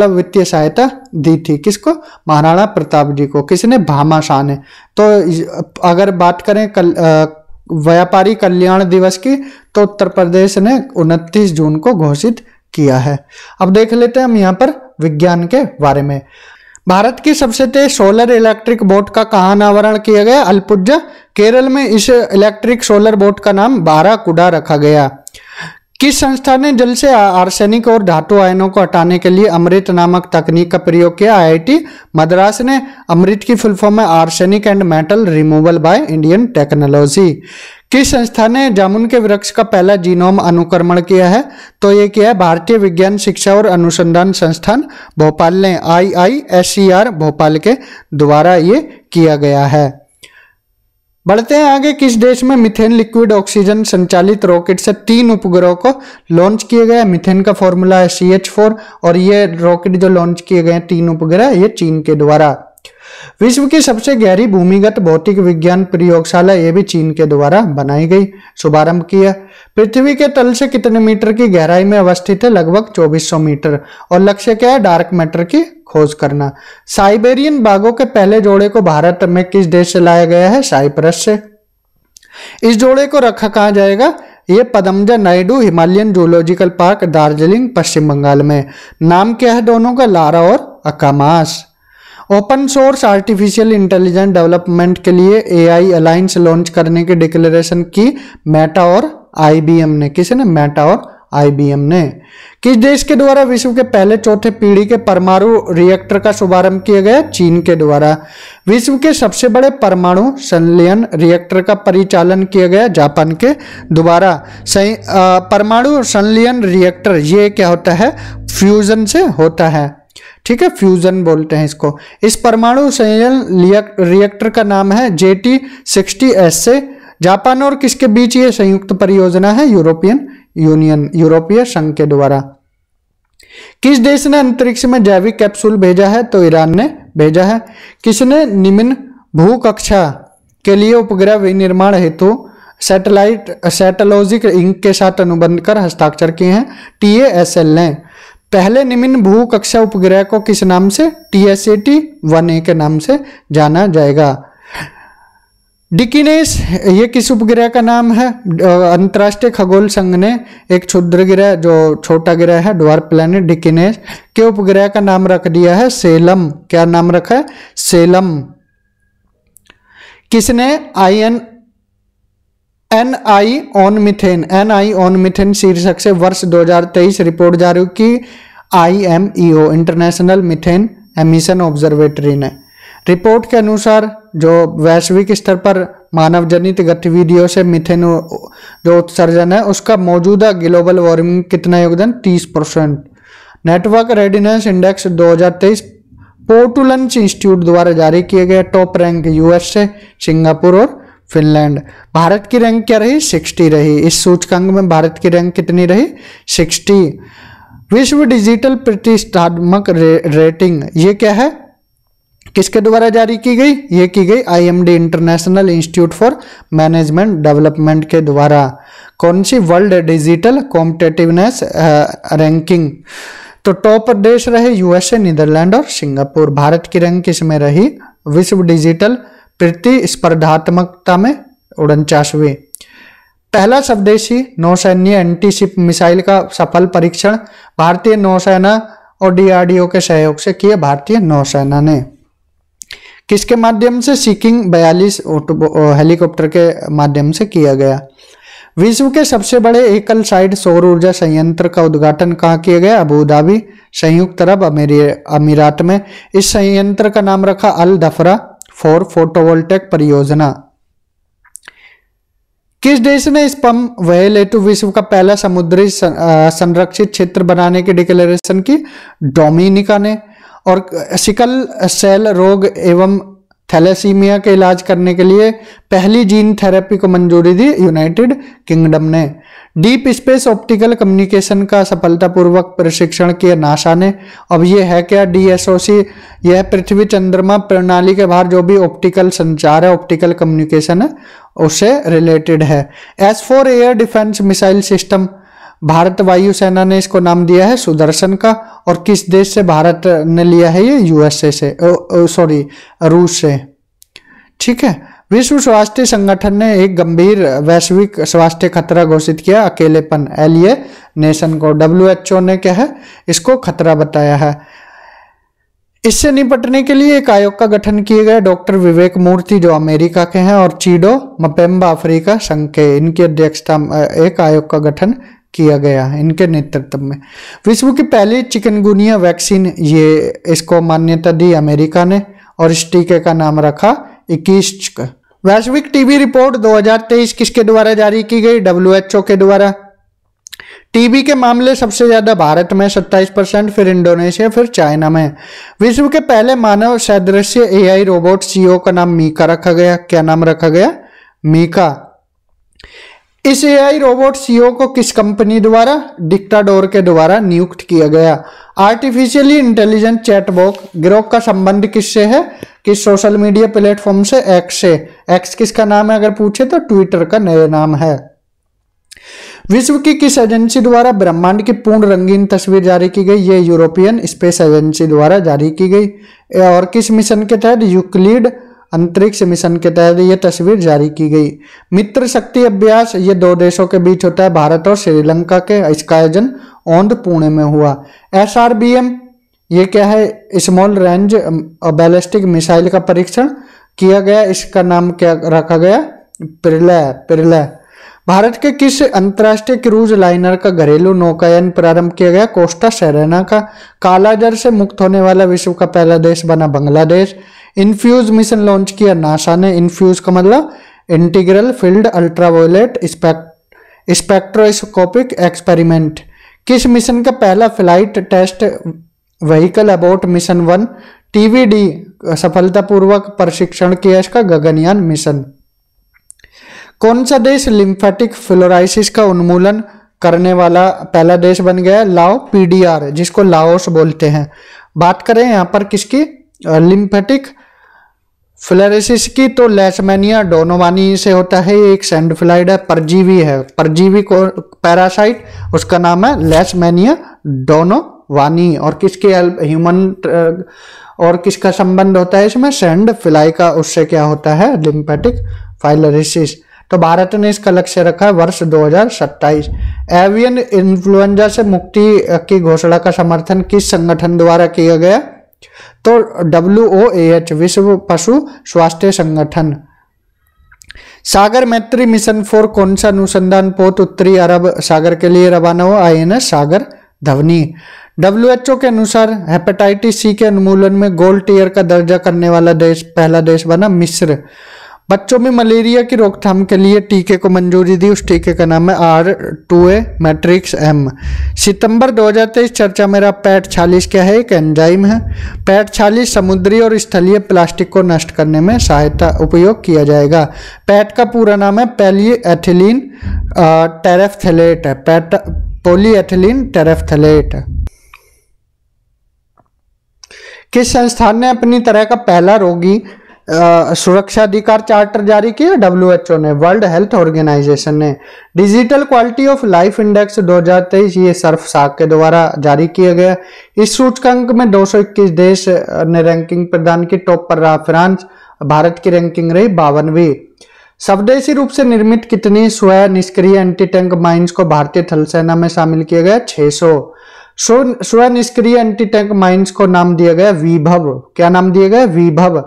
वित्तीय सहायता दी थी। किसको? महाराणा प्रताप जी को। किसने? भामाशाह ने। तो अगर बात करें व्यापारी कल्याण दिवस की, तो उत्तर प्रदेश ने 29 जून को घोषित किया है। अब देख लेते हैं हम यहाँ पर विज्ञान के बारे में। भारत की सबसे तेज सोलर इलेक्ट्रिक बोट का कहाँ अनावरण किया गया? अल्पुझा, केरल में। इस इलेक्ट्रिक सोलर बोट का नाम बाराकुडा रखा गया। किस संस्था ने जल से आर्सेनिक और धातु आयनों को हटाने के लिए अमृत नामक तकनीक का प्रयोग किया? IIT मद्रास ने। अमृत की फुल फॉर्म है arsenic and metal removal by Indian technology. किस संस्था ने जामुन के वृक्ष का पहला जीनोम अनुक्रमण किया है? तो ये किया है भारतीय विज्ञान शिक्षा और अनुसंधान संस्थान भोपाल ने। IISER भोपाल के द्वारा ये किया गया है। बढ़ते हैं आगे। किस देश में मिथेन लिक्विड ऑक्सीजन संचालित रॉकेट से 3 उपग्रहों को लॉन्च किया गया? मिथेन का फॉर्मूला है CH4, और ये रॉकेट जो लॉन्च किए गए 3 उपग्रह, ये चीन के द्वारा। विश्व की सबसे गहरी भूमिगत भौतिक विज्ञान प्रयोगशाला, ये भी चीन के द्वारा बनाई गई, शुभारंभ किया। पृथ्वी के तल से कितने मीटर की गहराई में अवस्थित है? लगभग 2400 मीटर। और लक्ष्य क्या है? डार्क मैटर की खोज करना। साइबेरियन बाघों के पहले जोड़े को भारत में किस देश से लाया गया है? साइप्रस से। इस जोड़े को रखा कहाँ जाएगा? ये Padmaja Naidu Himalayan zoological park, Darjeeling, Paschim Bengal में। नाम क्या है दोनों का? लारा और Akamas. Open source artificial intelligence development के लिए AI अलायंस लॉन्च करने की डिक्लेरेशन की मेटा और IBM ने। किसने? मेटा और IBM ने। किस देश के द्वारा विश्व के पहले चौथे पीढ़ी के परमाणु रिएक्टर का शुभारंभ किया गया? चीन के द्वारा। विश्व के सबसे बड़े परमाणु संलयन रिएक्टर का परिचालन किया गया जापान के द्वारा। परमाणु संलयन रिएक्टर ये क्या होता है? फ्यूजन से होता है। ठीक है, फ्यूजन बोलते हैं इसको। इस परमाणु संलयन रिएक्टर का नाम है JT60S से। जापान और किसके बीच ये संयुक्त परियोजना है? यूरोपियन यूनियन, यूरोपीय संघ के द्वारा। किस देश ने अंतरिक्ष में जैविक कैप्सूल भेजा है? तो ईरान ने भेजा है। किसने निम्न भूकक्षा के लिए उपग्रह विनिर्माण हेतु सैटेलॉजिक इंक के साथ अनुबंध कर हस्ताक्षर किए हैं? TASL ने। पहले निम्न भू कक्षा उपग्रह को किस नाम से? TSAT-1A के नाम से जाना जाएगा। डिकिनेस, ये किस उपग्रह का नाम है? अंतर्राष्ट्रीय खगोल संघ ने एक क्षुद्र ग्रह, जो छोटा ग्रह है, ड्वार्फ प्लैनेट डिकिनेस के उपग्रह का नाम रख दिया है सेलम। क्या नाम रखा है? सेलम। किसने? NI ऑन मीथेन शीर्षक से वर्ष 2023 रिपोर्ट जारी की IMEO international methane emission observatory ने। रिपोर्ट के अनुसार जो वैश्विक स्तर पर मानव जनित गतिविधियों से मीथेन जो उत्सर्जन है उसका मौजूदा ग्लोबल वार्मिंग कितना योगदान? 30%। नेटवर्क रेडिनेस इंडेक्स 2023 पोर्टुलन्स इंस्टीट्यूट द्वारा जारी किए गए। टॉप रैंक US से, सिंगापुर और फिनलैंड। भारत की रैंक क्या रही? 60 रही। इस सूचकांक में भारत की रैंक कितनी रही? 60। विश्व डिजिटल प्रतिष्ठात्मक रेटिंग ये क्या है, किसके द्वारा जारी की गई, ये की गई IMD international institute for management development के द्वारा। कौन सी, वर्ल्ड डिजिटल कॉम्पिटिटिवनेस रैंकिंग। तो टॉप देश रहे USA, नीदरलैंड और सिंगापुर। भारत की रैंक किसमें रही, विश्व डिजिटल प्रतिस्पर्धात्मकता में 49वीं। पहला स्वदेशी नौसैन्य एंटीशिप मिसाइल का सफल परीक्षण भारतीय नौसेना और DRDO के सहयोग से किया भारतीय नौसेना ने। किसके माध्यम से, सीकिंग 42 हेलीकॉप्टर के माध्यम से किया गया। विश्व के सबसे बड़े एकल साइड सौर ऊर्जा संयंत्र का उद्घाटन कहाँ किया गया, अबू धाबी, संयुक्त अरब अमीरात में। इस संयंत्र का नाम रखा अल दफरा 4 फोटोवोल्टेक परियोजना। किस देश ने स्पम व्हेल हेतु विश्व का पहला समुद्री संरक्षित क्षेत्र बनाने की डिक्लेरेशन की, डोमिनिका ने। और सिकल सेल रोग एवं थैलेसीमिया के इलाज करने के लिए पहली जीन थेरेपी को मंजूरी दी, यूनाइटेड किंगडम ने। डीप स्पेस ऑप्टिकल कम्युनिकेशन का सफलतापूर्वक प्रशिक्षण किया नासा ने। अब ये है क्या, DSOC, यह पृथ्वी चंद्रमा प्रणाली के बाहर जो भी ऑप्टिकल संचार है, ऑप्टिकल कम्युनिकेशन है, उससे रिलेटेड है। S4 air defence missile system, Bharat वायुसेना ने इसको नाम दिया है सुदर्शन का। और किस देश से भारत ने लिया है ये, USA से, रूस से। ठीक है। विश्व स्वास्थ्य संगठन ने एक गंभीर वैश्विक स्वास्थ्य खतरा घोषित किया, अकेलेपन, एलियनेशन को। WHO ने क्या है, इसको खतरा बताया है। इससे निपटने के लिए एक आयोग का गठन किया गया, डॉक्टर विवेक मूर्ति जो अमेरिका के हैं, और चीडो मपेम्बा अफ्रीका संघ के, इनकी अध्यक्षता एक आयोग का गठन किया गया इनके नेतृत्व में। विश्व की पहली चिकनगुनिया वैक्सीन, ये इसको मान्यता दी अमेरिका ने, और इस टीके का नाम रखा 21। वैश्विक टीबी रिपोर्ट 2023 किसके द्वारा जारी की गई, WHO के द्वारा। टीबी के मामले सबसे ज्यादा भारत में 27%, फिर इंडोनेशिया, फिर चाइना में। विश्व के पहले मानव सदृश्य AI रोबोट CEO का नाम मीका रखा गया। क्या नाम रखा गया, मीका। इस AI रोबोट CEO को किस कंपनी द्वारा, डिक्टाडोर के द्वारा नियुक्त किया गया। आर्टिफिशियली इंटेलिजेंट चैटबॉट गिरोह का संबंध किससे है, किस सोशल मीडिया प्लेटफॉर्म से, एक्स से। एक्स किसका नाम है अगर पूछे तो ट्विटर का नया नाम है। विश्व की किस एजेंसी द्वारा ब्रह्मांड की पूर्ण रंगीन तस्वीर जारी की गई, ये यूरोपियन स्पेस एजेंसी द्वारा जारी की गई। और किस मिशन के तहत, यूक्लिड अंतरिक्ष मिशन के तहत ये तस्वीर जारी की गई। मित्र शक्ति अभ्यास, ये दो देशों के बीच होता है, भारत और श्रीलंका के। इसका आयोजन औंध पुणे में हुआ। SRBM, ये क्या है, स्मॉल रेंज बैलिस्टिक मिसाइल का परीक्षण किया गया। इसका नाम क्या रखा गया, पिरलय। भारत के किस अंतर्राष्ट्रीय क्रूज लाइनर का घरेलू नौकायन प्रारंभ किया गया, कोस्टा सेरेना का। कालाजार से मुक्त होने वाला विश्व का पहला देश बना बांग्लादेश। इन्फ्यूज मिशन लॉन्च किया नासा ने। इन्फ्यूज का मतलब integral field ultraviolet spectroscopic experiment. किस मिशन का पहला flight test vehicle abort mission 1 TVD सफलतापूर्वक प्रशिक्षण किया इसका गगनयान मिशन। कौन सा देश लिम्फेटिक फ्लोराइसिस का उन्मूलन करने वाला पहला देश बन गया, लाओ PDR, जिसको लाओस बोलते हैं। बात करें यहाँ पर किसकी, लिम्फेटिक फ्लोराइसिस की, तो लेशमैनिया डोनोवानी से होता है। एक सैंडफ्लाइड है, परजीवी है, परजीवी को पैरासाइट, उसका नाम है लेशमैनिया डोनोवानी। और किसके ह्यूमन और किसका संबंध होता है इसमें, सैंड फ्लाई का, उससे क्या होता है, लिम्फेटिक फ्लोराइसिस। तो भारत ने इसका लक्ष्य रखा है वर्ष 2027। एवियन इन्फ्लुएंजा से मुक्ति की घोषणा का समर्थन किस संगठन द्वारा किया गया, तो WOAH, विश्व पशु स्वास्थ्य संगठन। सागर मैत्री मिशन 4 कौन सा अनुसंधान पोत उत्तरी अरब सागर के लिए रवाना हुआ, INS सागर धवनी। WHO के अनुसार हेपेटाइटिस C के उन्मूलन में गोल्ड टियर का दर्जा करने वाला देश, पहला देश बना मिस्र। बच्चों में मलेरिया की रोकथाम के लिए टीके को मंजूरी दी, उस टीके का नाम है R2A मैट्रिक्स M। सितंबर 2023 चर्चा में रहा पैट 46 क्या है, एक एंजाइम है। पैट 46 समुद्री और स्थलीय प्लास्टिक को नष्ट करने में सहायता उपयोग किया जाएगा। पैट का पूरा नाम है पैलीएथिलीन टेरेफ्थेलेट है। पॉलीएथिलीन टेरेफ्थलेट। किस संस्थान ने अपनी तरह का पहला रोगी सुरक्षा अधिकार चार्टर जारी किया? WHO ने, वर्ल्ड हेल्थ ऑर्गेनाइजेशन ने। Digital quality of life index 2023 ये सर्फसाक के द्वारा जारी किया गया। इस सूचकांक में 221 देश ने रैंकिंग प्रदान की। टॉप पर रहा फ्रांस, भारत की रैंकिंग रही 52वीं। स्वदेशी रूप से निर्मित कितनी स्वयं निष्क्रिय एंटी टैंक माइंस को भारतीय थल सेना में शामिल किया गया? 600। स्वयं निष्क्रिय एंटी टैंक माइंस को नाम दिया गया विभव। क्या नाम दिया गया? विभव।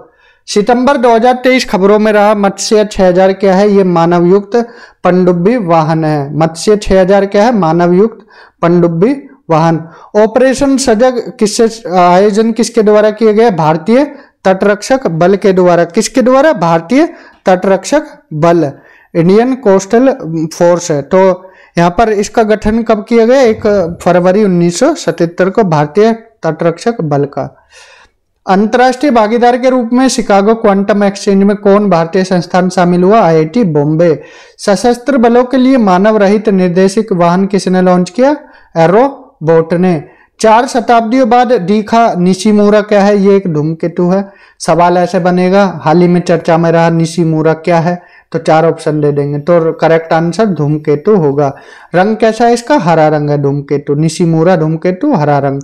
सितंबर 2023 खबरों में रहा मत्स्य 6000 क्या है? ये मानव युक्त पनडुब्बी वाहन है। मत्स्य 6000 क्या है? मानव युक्त पनडुब्बी वाहन। ऑपरेशन सजग किससे आयोजन किसके द्वारा किया गया? भारतीय तटरक्षक बल के द्वारा। किसके द्वारा? भारतीय तटरक्षक बल, इंडियन कोस्टल फोर्स है। तो यहाँ पर इसका गठन कब किया गया? 1 फरवरी 1977 को भारतीय तटरक्षक बल का। अंतर्राष्ट्रीय भागीदार के रूप में शिकागो क्वांटम एक्सचेंज में कौन भारतीय संस्थान शामिल हुआ? IIT बॉम्बे। सशस्त्र बलों के लिए मानव रहित निर्देशित वाहन किसने लॉन्च किया? एरोबोट ने। 4 शताब्दियों बाद दीखा निशिमुरा क्या है? ये एक धूमकेतु है। सवाल ऐसे बनेगा, हाल ही में चर्चा में रहा निशिमुरा क्या है? तो 4 ऑप्शन दे देंगे, तो करेक्ट आंसर धूमकेतु होगा। रंग कैसा है इसका? हरा रंग है धूमकेतु। निशिमुरा धूमकेतु, हरा रंग।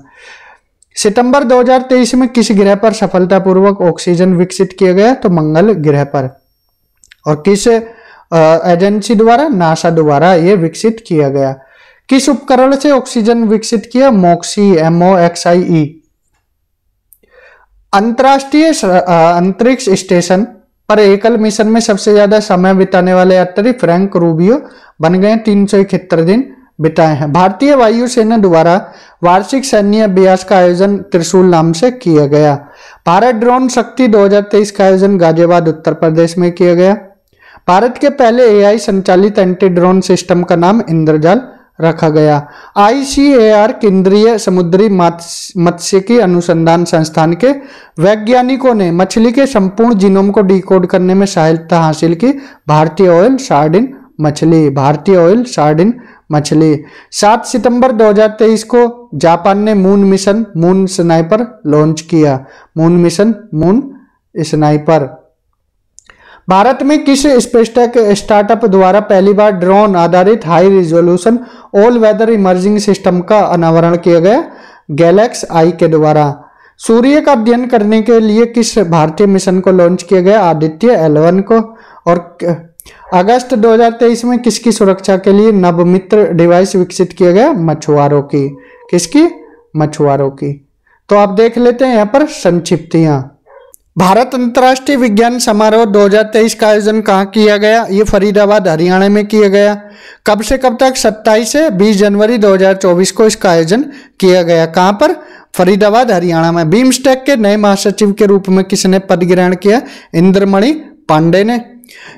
सितंबर 2023 में किस ग्रह पर सफलतापूर्वक ऑक्सीजन विकसित किया गया? तो मंगल ग्रह पर। और किस एजेंसी द्वारा? नासा द्वारा ये विकसित किया गया। किस उपकरण से ऑक्सीजन विकसित किया? MOXIE, MOXIE। अंतरराष्ट्रीय अंतरिक्ष स्टेशन पर एकल मिशन में सबसे ज्यादा समय बिताने वाले यात्री फ्रैंक रूबियो बन गए। 371 दिन बिताए हैं। भारतीय वायुसेना द्वारा वार्षिक सैन्य अभ्यास का आयोजन त्रिशूल नाम से किया गया। भारत ड्रोन शक्ति 2023 का आयोजन गाजियाबाद उत्तर प्रदेश में किया गया। भारत के पहले AI संचालित एंटी ड्रोन सिस्टम का नाम इंद्रजाल रखा गया। ICAR केंद्रीय समुद्री मत्स्यिकी अनुसंधान संस्थान के वैज्ञानिकों ने मछली के संपूर्ण जीनोम को डिकोड करने में सहायता हासिल की। भारतीय ऑयल सार्डिन मछली, भारतीय ऑयल सार्डिन मछली। 7 सितंबर 2023 को जापान ने moon mission moon sniper launch किया। Moon mission moon sniper. Bharat में किस स्पेसटेक स्टार्टअप द्वारा पहली बार ड्रोन आधारित high resolution all weather emerging system का अनावरण किया गया? गैलेक्स आई के द्वारा। सूर्य का अध्ययन करने के लिए किस भारतीय मिशन को लॉन्च किया गया? आदित्य L1 को। और अगस्त 2023 में किसकी सुरक्षा के लिए नवमित्र डिवाइस विकसित किया गया? मछुआरों की। किसकी? मछुआरों की। तो आप देख लेते हैं यहाँ पर संक्षिप्तियां। भारत अंतर्राष्ट्रीय विज्ञान समारोह 2023 का आयोजन कहाँ किया गया? ये फरीदाबाद हरियाणा में किया गया। कब से कब तक? 27 से 20 जनवरी 2024 को इसका आयोजन किया गया। कहाँ पर? फरीदाबाद हरियाणा में। बिम्स्टेक के नए महासचिव के रूप में किसने पद ग्रहण किया? इंद्रमणि पांडे ने।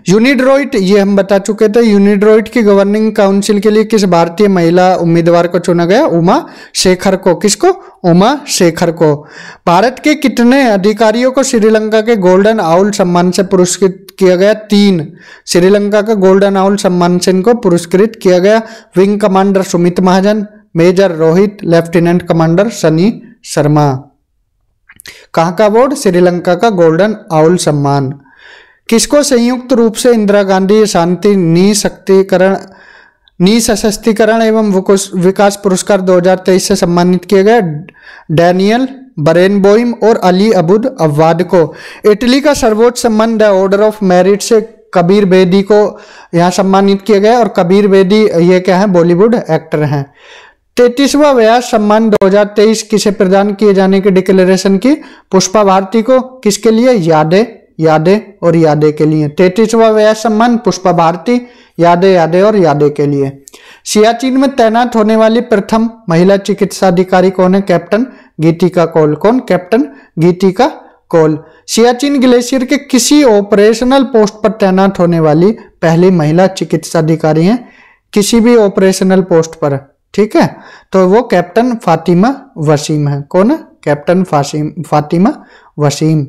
यूनिड्रोइट ये हम बता चुके थे। यूनिड्रोइट की गवर्निंग काउंसिल के लिए किस भारतीय महिला उम्मीदवार को चुना गया? उमा शेखर को। किसको? उमा शेखर को। भारत के कितने अधिकारियों को श्रीलंका के गोल्डन आउल सम्मान से पुरस्कृत किया गया? 3। श्रीलंका का गोल्डन आउल सम्मान से इनको पुरस्कृत किया गया। Wing commander Sumit Mahajan, major Rohit, lieutenant commander Sunny Sharma. कहाँ का अवार्ड? श्रीलंका का गोल्डन आउल सम्मान। किसको संयुक्त रूप से इंदिरा गांधी शांति निःशस्त्रीकरण एवं विकास पुरस्कार 2023 से सम्मानित किया गया? डैनियल बरेनबोइम और अली अबुद अव्वाद को। इटली का सर्वोच्च सम्मान द ऑर्डर ऑफ मेरिट से कबीर बेदी को यहाँ सम्मानित किया गया। और कबीर बेदी ये क्या है? बॉलीवुड एक्टर हैं। 33वां व्यास सम्मान 2023 किसे प्रदान किए जाने की डिक्लेरेशन की? पुष्पा भारती को। किसके लिए? यादें और यादें के लिए। 33वां व्यास सम्मान पुष्पा भारती, यादें और यादें के लिए। सियाचिन में तैनात होने वाली प्रथम महिला चिकित्सा अधिकारी कौन है? कैप्टन गीतिका कौल। कौन? कैप्टन गीतिका कौल। सियाचिन ग्लेशियर के किसी ऑपरेशनल पोस्ट पर तैनात होने वाली पहली महिला चिकित्सा अधिकारी हैं? किसी भी ऑपरेशनल पोस्ट पर, ठीक है, तो वो कैप्टन फातिमा वसीम है। कौन है? कैप्टन फातिमा वसीम।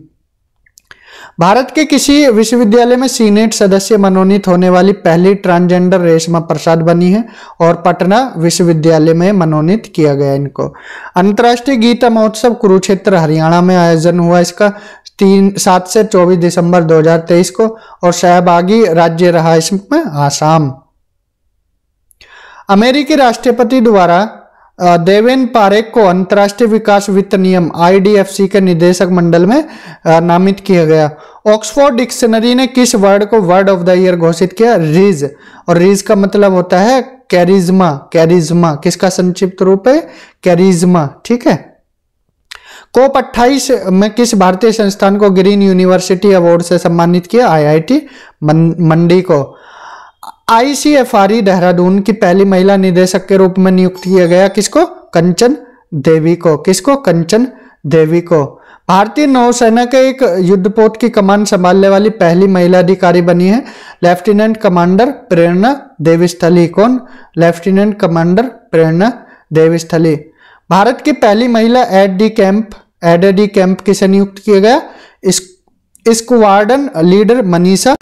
भारत के किसी विश्वविद्यालय में सीनेट सदस्य मनोनीत होने वाली पहली ट्रांसजेंडर रेशमा प्रसाद बनी है और पटना विश्वविद्यालय में मनोनीत किया गया इनको। अंतर्राष्ट्रीय गीता महोत्सव कुरुक्षेत्र हरियाणा में आयोजन हुआ इसका 7 से 24 दिसंबर 2023 को, और सहभागी राज्य रहा इसमें आसाम। अमेरिकी राष्ट्रपति द्वारा देवेन पारेख को अंतर्राष्ट्रीय विकास वित्त नियम IDFC के निदेशक मंडल में नामित किया गया। ऑक्सफोर्ड डिक्शनरी ने किस वर्ड को वर्ड ऑफ द ईयर घोषित किया? रीज। और रीज का मतलब होता है कैरिज्मा। कैरिज्मा किसका संक्षिप्त रूप है? कैरिज्मा। ठीक है। COP 28 में किस भारतीय संस्थान को ग्रीन यूनिवर्सिटी अवार्ड से सम्मानित किया? IIT मंडी को। ICFRE देहरादून की पहली महिला निदेशक के रूप में नियुक्त किया गया किसको? कंचन देवी को। किसको? कंचन देवी को। भारतीय नौसेना के एक युद्धपोत की कमान संभालने वाली पहली महिला अधिकारी बनी है लेफ्टिनेंट कमांडर प्रेरणा देवीस्थली। कौन? लेफ्टिनेंट कमांडर प्रेरणा देवीस्थली। भारत की पहली महिला एड डी कैंप किसे नियुक्त किया गया? स्क्वाड्रन लीडर मनीषा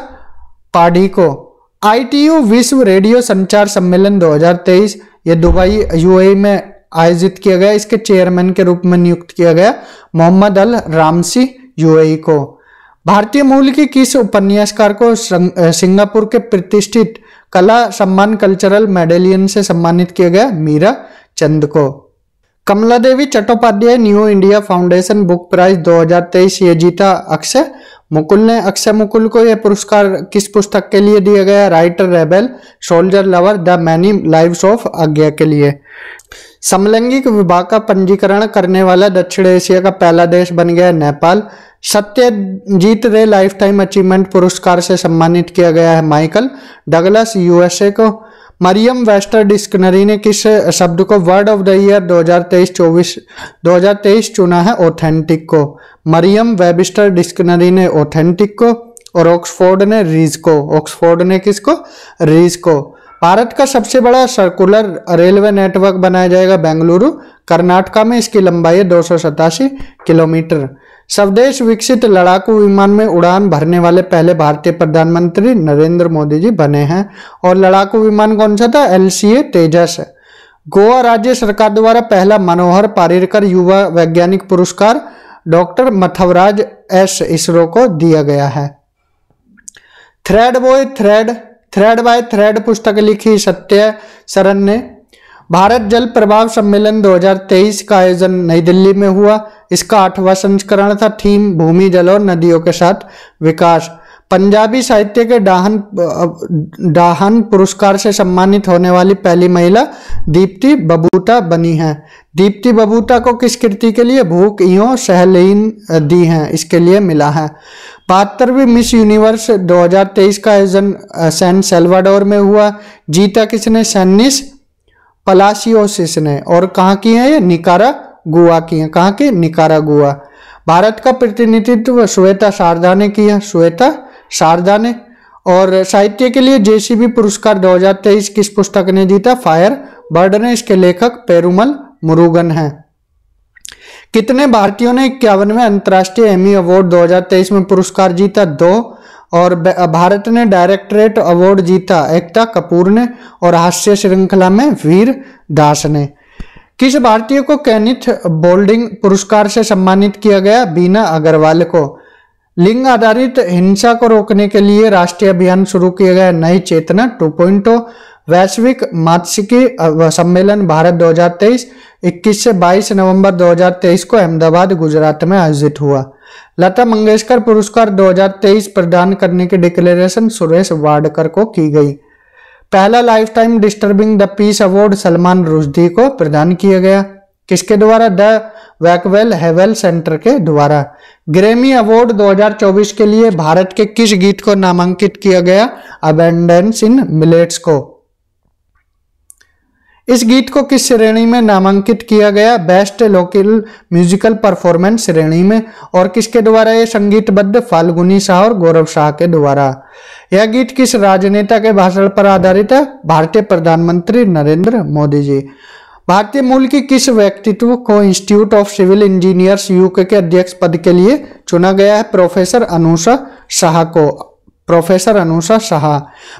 पाढ़ी को। ITU विश्व रेडियो संचार सम्मेलन 2023 ये दुबई UAE में आयोजित किया गया। इसके चेयरमैन के रूप में नियुक्त किया गया मोहम्मद अल रामसी UAE को। भारतीय मूल की किस उपन्यासकार को सिंगापुर के प्रतिष्ठित कला सम्मान कल्चरल मेडेलियन से सम्मानित किया गया? मीरा चंद को। Kamala Devi Chattopadhyay new India foundation book prize 2023 ये जीता अक्षय मुकुल ने। अक्षय मुकुल को यह पुरस्कार किस पुस्तक के लिए दिया गया? Writer rebel soldier lover the many lives of आज्ञा के लिए। समलैंगिक विवाह का पंजीकरण करने वाला दक्षिण एशिया का पहला देश बन गया नेपाल। सत्यजीत रे लाइफ टाइम अचीवमेंट पुरस्कार से सम्मानित किया गया है माइकल डगलस USA को। मरियम वेस्टर डिक्शनरी ने किस शब्द को वर्ड ऑफ द ईयर 2023 चुना है? ऑथेंटिक को। मरियम वेबिस्टर डिक्शनरी ने ऑथेंटिक को और ऑक्सफोर्ड ने रीज को। ऑक्सफोर्ड ने किसको? रीज को। भारत का सबसे बड़ा सर्कुलर रेलवे नेटवर्क बनाया जाएगा बेंगलुरु कर्नाटका में। इसकी लंबाई है 287 किलोमीटर। स्वदेश विकसित लड़ाकू विमान में उड़ान भरने वाले पहले भारतीय प्रधानमंत्री नरेंद्र मोदी जी बने हैं। और लड़ाकू विमान कौन सा था? LCA तेजस। गोवा राज्य सरकार द्वारा पहला मनोहर पारिकर युवा वैज्ञानिक पुरस्कार डॉक्टर मथवराज S इसरो को दिया गया है। थ्रेड बाय थ्रेड पुस्तक लिखी सत्य सरन ने। भारत जल प्रभाव सम्मेलन 2023 का आयोजन नई दिल्ली में हुआ। इसका 8वां संस्करण था। थीम भूमि जल और नदियों के साथ विकास। पंजाबी साहित्य के डाहन पुरस्कार से सम्मानित होने वाली पहली महिला दीप्ति बबूता बनी है। दीप्ति बबूता को किस कृति के लिए भूख इयों सहलीन दी हैं इसके लिए मिला है। 72वीं मिस यूनिवर्स 2023 का आयोजन सैन सेल्वाडोर में हुआ। जीता किसने? सैनिस पलासियोसिस ने। और कहाँ की है ये? निकारागुआ की है। कहाँ की? निकारागुआ। भारत का प्रतिनिधित्व श्वेता शारदा ने किया। श्वेता शारदा ने। और साहित्य के लिए JCB पुरस्कार 2023 किस पुस्तक ने जीता? फायर बर्ड ने। इसके लेखक पेरुमल मुरुगन हैं। कितने भारतीयों ने 51वें अंतर्राष्ट्रीय एमी अवार्ड 2023 में पुरस्कार जीता? 2। और भारत ने डायरेक्टरेट अवार्ड जीता एकता कपूर ने और हास्य श्रृंखला में वीर दास ने। किस भारतीय को केनिथ बोल्डिंग पुरस्कार से सम्मानित किया गया? बीना अग्रवाल को। लिंग आधारित हिंसा को रोकने के लिए राष्ट्रीय अभियान शुरू किया गया नई चेतना 2.0। वैश्विक मात्स्यिकी सम्मेलन भारत 2023 21 से 22 नवंबर 2023 को अहमदाबाद गुजरात में आयोजित हुआ। लता मंगेशकर पुरस्कार 2023 प्रदान करने की डिक्लेरेशन सुरेश वाडकर को की गई। पहला life time disturbing the peace award Salman Rushdie को प्रदान किया गया। किसके द्वारा? द वैकवेल हेवेल सेंटर के द्वारा। ग्रैमी अवार्ड 2024 के लिए भारत के किस गीत को नामांकित किया गया? अबेंडेंस इन मिलेट्स को। इस गीत को किस श्रेणी में नामांकित किया गया? बेस्ट लोकल म्यूजिकल परफॉर्मेंस श्रेणी में। और किसके द्वारा यह संगीतबद्ध? फाल्गुनी शाह और गौरव शाह के द्वारा। यह गीत किस राजनेता के भाषण पर आधारित है? भारतीय प्रधानमंत्री नरेंद्र मोदी जी। भारतीय मूल की किस व्यक्तित्व को institute of civil engineers UK के अध्यक्ष पद के लिए चुना गया है? प्रोफेसर अनुषा शाह को। प्रोफेसर अनुषा शाह।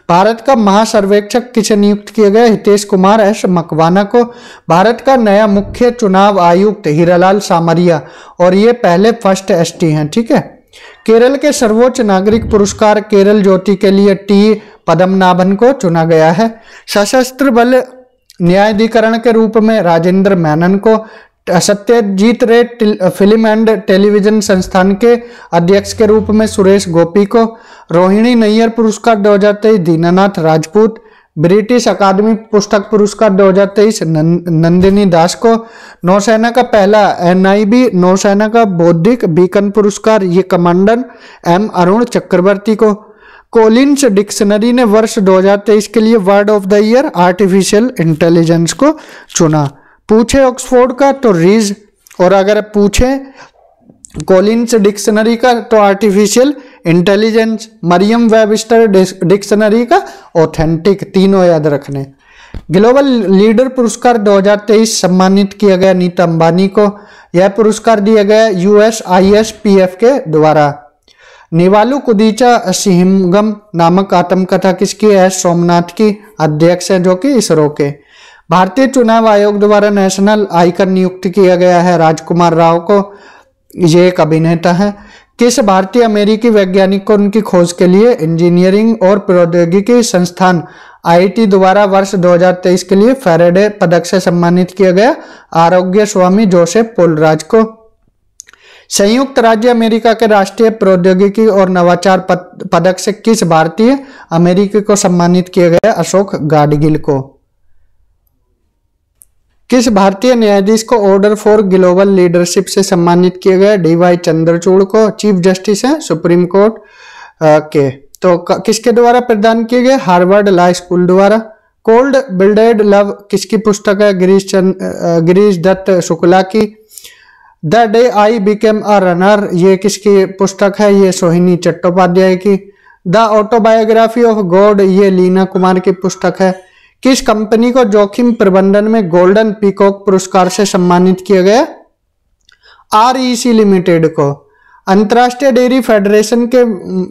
भारत का महासर्वेक्षक किसे नियुक्त किया गया? हितेश कुमार एस मकवाना को। भारत का नया मुख्य चुनाव आयुक्त हीरालाल सामरिया, और ये पहले फर्स्ट एसटी हैं। ठीक है। केरल के सर्वोच्च नागरिक पुरस्कार केरल ज्योति के लिए टी पद्मनाभन को चुना गया है। सशस्त्र बल न्यायाधिकरण के रूप में राजेंद्र मेनन को। सत्यजीत रे फिल्म एंड टेलीविजन संस्थान के अध्यक्ष के रूप में सुरेश गोपी को। रोहिणी नैयर पुरस्कार 2023 दीनानाथ राजपूत। ब्रिटिश अकादमी पुस्तक पुरस्कार 2023 नंदिनी दास को। नौसेना का पहला NIB नौसेना का बौद्धिक बीकन पुरस्कार ये कमांडर M अरुण चक्रवर्ती को। कोलिन्स डिक्शनरी ने वर्ष 2023 के लिए word of the year artificial intelligence को चुना। पूछे ऑक्सफोर्ड का तो रीज, और अगर पूछे कोलिन्स डिक्शनरी का तो artificial intelligence. Merriam Webster dictionary का ऑथेंटिक। तीनों याद रखने। ग्लोबल लीडर पुरस्कार 2023 सम्मानित किया गया नीता अंबानी को। यह पुरस्कार दिया गया USISPF के द्वारा। निवालू कुदीचा सिंहगम नामक आत्मकथा किसकी है? सोमनाथ की। अध्यक्ष है जो कि इसरो के। भारतीय चुनाव आयोग द्वारा नेशनल आइकन नियुक्त किया गया है राजकुमार राव को। ये एक अभिनेता है। किस भारतीय अमेरिकी वैज्ञानिक को उनकी खोज के लिए इंजीनियरिंग और प्रौद्योगिकी संस्थान IIT द्वारा वर्ष 2023 के लिए फैराडे पदक से सम्मानित किया गया? आरोग्य स्वामी जोसेफ पोलराज को। संयुक्त राज्य अमेरिका के राष्ट्रीय प्रौद्योगिकी और नवाचार पदक से किस भारतीय अमेरिकी को सम्मानित किया गया? अशोक गाडगिल को। किस भारतीय न्यायाधीश को ऑर्डर फॉर ग्लोबल लीडरशिप से सम्मानित किया गया? DY चंद्रचूड़ को। चीफ जस्टिस हैं सुप्रीम कोर्ट के। तो किसके द्वारा प्रदान किए गए? हार्वर्ड लॉ स्कूल द्वारा। कोल्ड ब्लडेड लव किसकी पुस्तक है? गिरीश दत्त शुक्ला की। The day I became a runner ये किसकी पुस्तक है? ये सोहिनी चट्टोपाध्याय की। द ऑटोबायोग्राफी ऑफ गॉड ये लीना कुमार की पुस्तक है। किस कंपनी को जोखिम प्रबंधन में गोल्डन पीकॉक पुरस्कार से सम्मानित किया गया? REC लिमिटेड को। अंतर्राष्ट्रीय डेयरी फेडरेशन के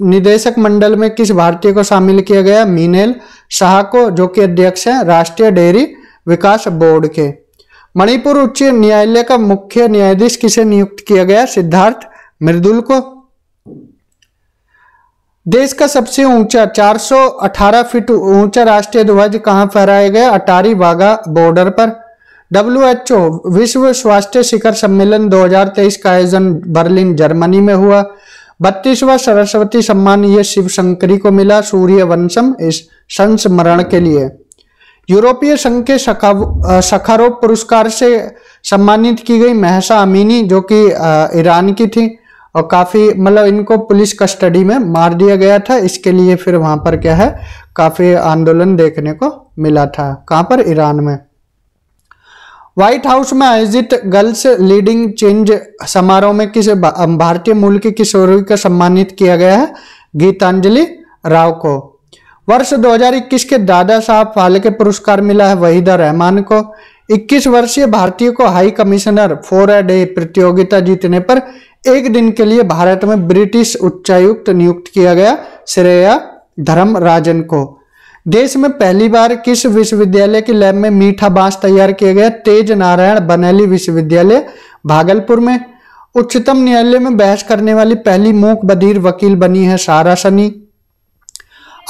निदेशक मंडल में किस भारतीय को शामिल किया गया? मीनेल शाह को, जो कि अध्यक्ष हैं राष्ट्रीय डेयरी विकास बोर्ड के। मणिपुर उच्च न्यायालय का मुख्य न्यायाधीश किसे नियुक्त किया गया? सिद्धार्थ मृदुल को। देश का सबसे ऊंचा 418 फीट ऊंचा राष्ट्रीय ध्वज कहां फहराया गया? अटारी वाघा बॉर्डर पर। WHO विश्व स्वास्थ्य शिखर सम्मेलन 2023 का आयोजन बर्लिन जर्मनी में हुआ। 32वां सरस्वती सम्मान ये शिव शंकरी को मिला सूर्यवंशम इस संस्मरण के लिए। यूरोपीय संघ के सखारोव पुरस्कार से सम्मानित की गई महसा अमीनी, जो कि ईरान की थी, और काफी मतलब इनको पुलिस कस्टडी में मार दिया गया था। इसके लिए फिर वहां पर क्या है, काफी आंदोलन देखने को मिला था। कहां पर? ईरान में। व्हाइट हाउस में आयोजित गर्ल्स लीडिंग चेंज समारोह में किस भारतीय मूल की किशोरी को सम्मानित किया गया है? गीतांजलि राव को। वर्ष 2021 के दादा साहब फाल्के पुरस्कार मिला है वहीदा रहमान को। 21 वर्षीय भारतीय को high commissioner for a day प्रतियोगिता जीतने पर एक दिन के लिए भारत में ब्रिटिश उच्चायुक्त नियुक्त किया गया श्रेया धर्मराजन को। देश में पहली बार किस विश्वविद्यालय की लैब में मीठा बांस तैयार किया गया? तेज नारायण बनेली विश्वविद्यालय भागलपुर में। उच्चतम न्यायालय में बहस करने वाली पहली मूक बधिर वकील बनी है सारा सनी।